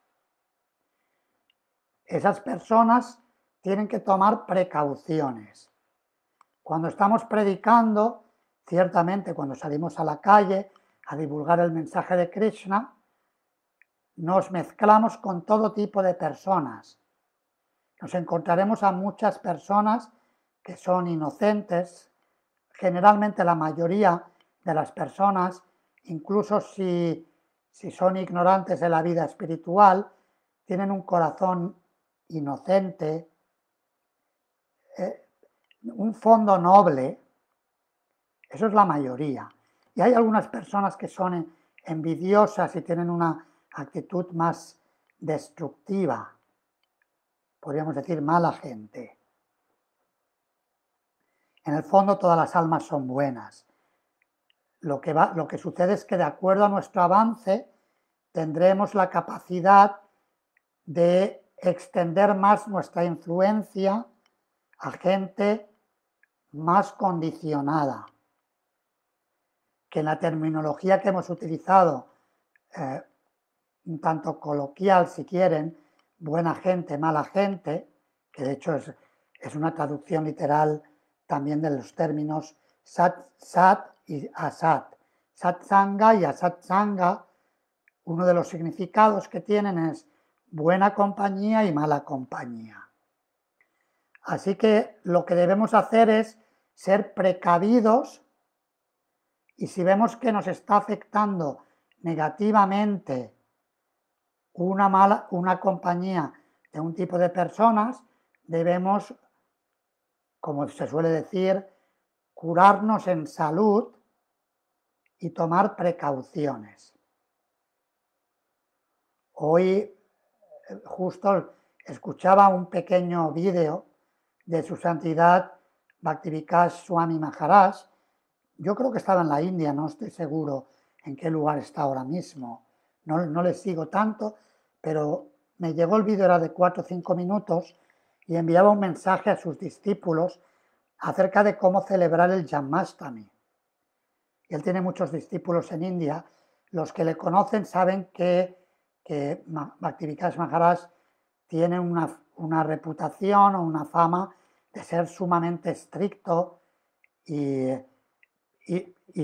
Esas personas tienen que tomar precauciones. Cuando estamos predicando, ciertamente cuando salimos a la calle a divulgar el mensaje de Krishna, nos mezclamos con todo tipo de personas. Nos encontraremos a muchas personas que son inocentes. Generalmente la mayoría de las personas, incluso si son ignorantes de la vida espiritual, tienen un corazón inocente, un fondo noble. Eso es la mayoría. Y hay algunas personas que son envidiosas y tienen una actitud más destructiva, podríamos decir mala gente. En el fondo todas las almas son buenas. Lo que sucede es que de acuerdo a nuestro avance tendremos la capacidad de extender más nuestra influencia a gente más condicionada, que en la terminología que hemos utilizado, un tanto coloquial si quieren, buena gente, mala gente, que de hecho es una traducción literal también de los términos sat y asat. Satsanga y asatsanga, uno de los significados que tienen es buena compañía y mala compañía. Así que lo que debemos hacer es ser precavidos y si vemos que nos está afectando negativamente una compañía de un tipo de personas, debemos, como se suele decir, curarnos en salud y tomar precauciones. Hoy justo escuchaba un pequeño vídeo de su santidad Bhakti Vikas Swami Maharaj, yo creo que estaba en la India, no estoy seguro en qué lugar está ahora mismo. No le sigo tanto, pero me llegó el vídeo, era de 4 o 5 minutos, y enviaba un mensaje a sus discípulos acerca de cómo celebrar el Janmashtami. Y él tiene muchos discípulos en India. Los que le conocen saben que Bhakti-Vikas Maharaj tiene una reputación o una fama de ser sumamente estricto y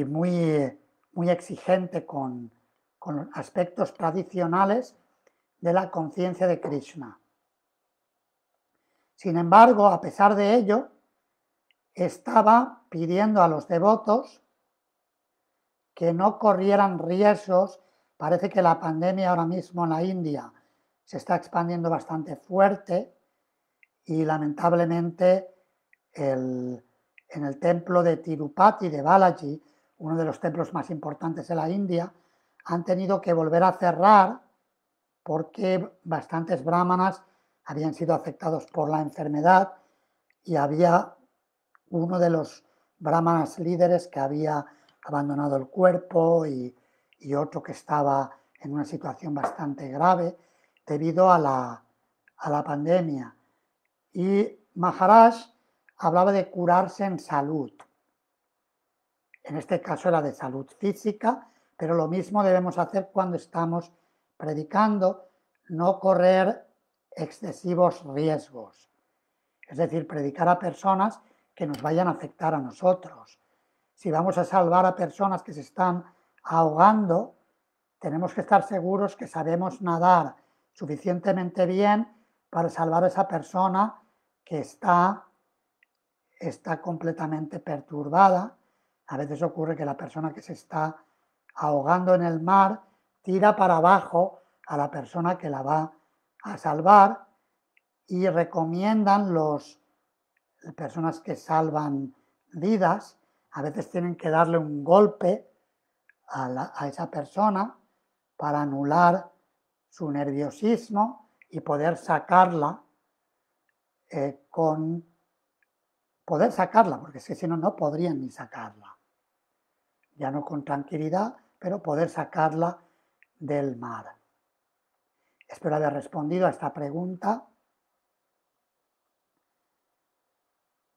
muy exigente con aspectos tradicionales de la conciencia de Krishna. Sin embargo, a pesar de ello, estaba pidiendo a los devotos que no corrieran riesgos. Parece que la pandemia ahora mismo en la India se está expandiendo bastante fuerte y lamentablemente en el templo de Tirupati, de Balaji, uno de los templos más importantes de la India, han tenido que volver a cerrar porque bastantes brahmanas habían sido afectados por la enfermedad y había uno de los brahmanas líderes que había abandonado el cuerpo y otro que estaba en una situación bastante grave debido a la pandemia. Y Maharaj hablaba de curarse en salud. En este caso era de salud física, pero lo mismo debemos hacer cuando estamos predicando, no correr excesivos riesgos. Es decir, predicar a personas que nos vayan a afectar a nosotros. Si vamos a salvar a personas que se están ahogando, tenemos que estar seguros que sabemos nadar suficientemente bien para salvar a esa persona que está completamente perturbada. A veces ocurre que la persona que se está ahogando en el mar tira para abajo a la persona que la va a salvar y recomiendan las personas que salvan vidas, a veces tienen que darle un golpe a esa persona para anular su nerviosismo y poder sacarla porque si no, no podrían ni sacarla. Ya no con tranquilidad, pero poder sacarla del mar. Espero haber respondido a esta pregunta.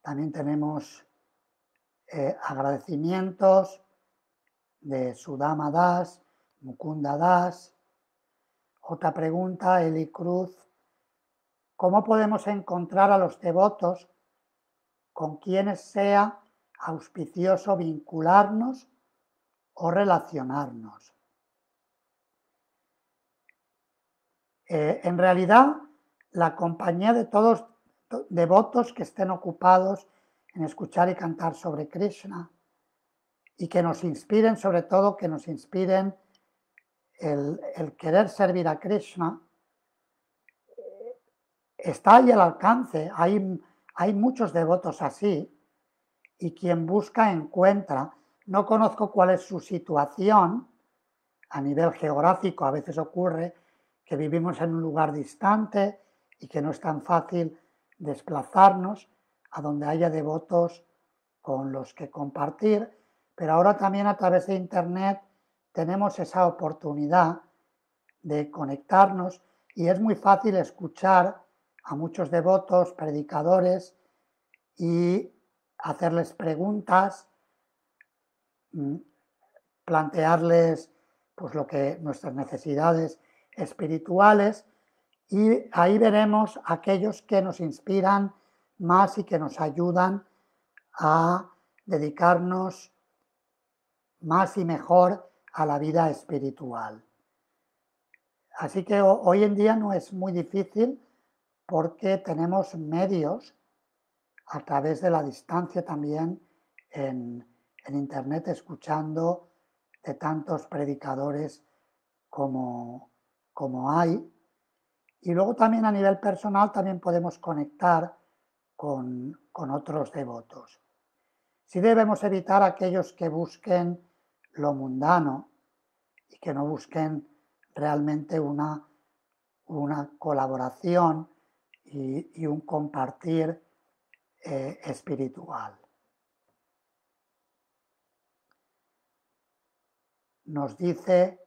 También tenemos agradecimientos de Sudama Das, Mukunda Das. Otra pregunta, Eli Cruz. ¿Cómo podemos encontrar a los devotos con quienes sea auspicioso vincularnos o relacionarnos? En realidad, la compañía de todos devotos que estén ocupados en escuchar y cantar sobre Krishna y que nos inspiren, sobre todo que nos inspiren el querer servir a Krishna, está ahí al alcance. Hay muchos devotos así y quien busca encuentra. No conozco cuál es su situación a nivel geográfico. A veces ocurre que vivimos en un lugar distante y que no es tan fácil desplazarnos a donde haya devotos con los que compartir, pero ahora también a través de Internet tenemos esa oportunidad de conectarnos y es muy fácil escuchar a muchos devotos, predicadores y hacerles preguntas, plantearles pues nuestras necesidades espirituales y ahí veremos aquellos que nos inspiran más y que nos ayudan a dedicarnos más y mejor a la vida espiritual. Así que hoy en día no es muy difícil porque tenemos medios a través de la distancia también en Internet escuchando de tantos predicadores como hay. Y luego también a nivel personal también podemos conectar con otros devotos. Sí debemos evitar aquellos que busquen lo mundano y que no busquen realmente una colaboración y un compartir espiritual. nos dice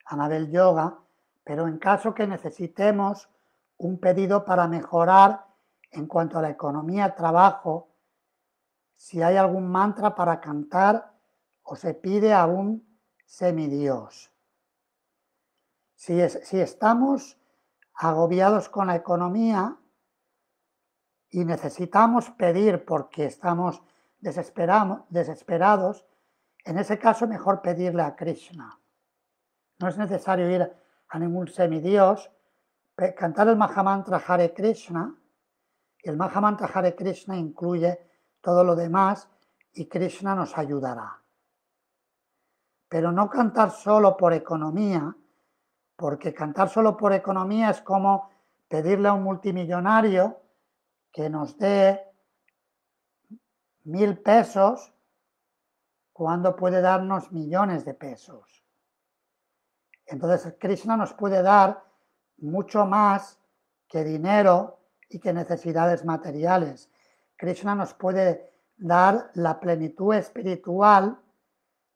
Anabel Yoga, pero en caso que necesitemos un pedido para mejorar en cuanto a la economía, trabajo, si hay algún mantra para cantar o se pide a un semidios. Si estamos agobiados con la economía y necesitamos pedir porque estamos desesperados, en ese caso mejor pedirle a Krishna. No es necesario ir a ningún semidios, cantar el Mahamantra Hare Krishna, y el Mahamantra Hare Krishna incluye todo lo demás y Krishna nos ayudará. Pero no cantar solo por economía, porque cantar solo por economía es como pedirle a un multimillonario que nos dé 1.000 pesos cuando puede darnos millones de pesos. Entonces Krishna nos puede dar mucho más que dinero y que necesidades materiales. Krishna nos puede dar la plenitud espiritual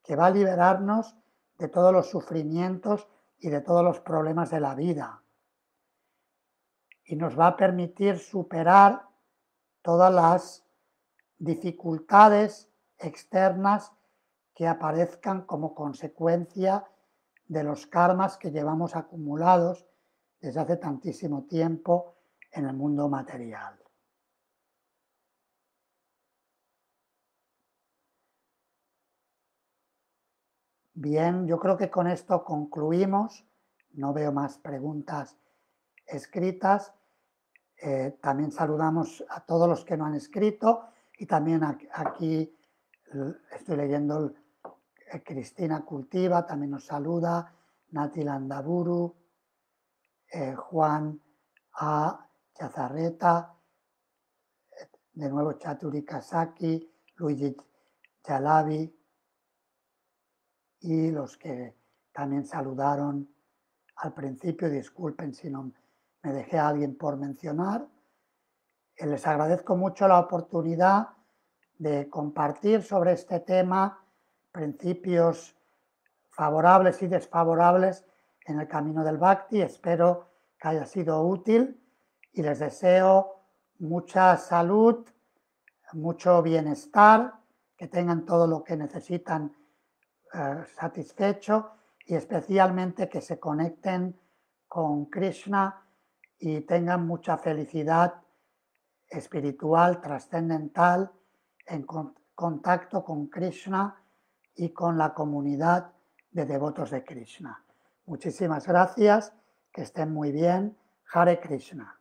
que va a liberarnos de todos los sufrimientos y de todos los problemas de la vida. Y nos va a permitir superar todas las dificultades externas que aparezcan como consecuencia de los karmas que llevamos acumulados desde hace tantísimo tiempo en el mundo material. Bien, yo creo que con esto concluimos. No veo más preguntas escritas. También saludamos a todos los que no han escrito y también aquí estoy leyendo Cristina Cultiva, también nos saluda, Nati Landaburu, Juan A. Chazarreta, de nuevo Chaturi Kasaki, Luigi Jalabi y los que también saludaron al principio, disculpen si no me dejé a alguien por mencionar. Les agradezco mucho la oportunidad de compartir sobre este tema principios favorables y desfavorables en el camino del Bhakti. Espero que haya sido útil y les deseo mucha salud, mucho bienestar, que tengan todo lo que necesitan satisfecho y especialmente que se conecten con Krishna y tengan mucha felicidad espiritual, trascendental, en contacto con Krishna y con la comunidad de devotos de Krishna. Muchísimas gracias, que estén muy bien. Hare Krishna.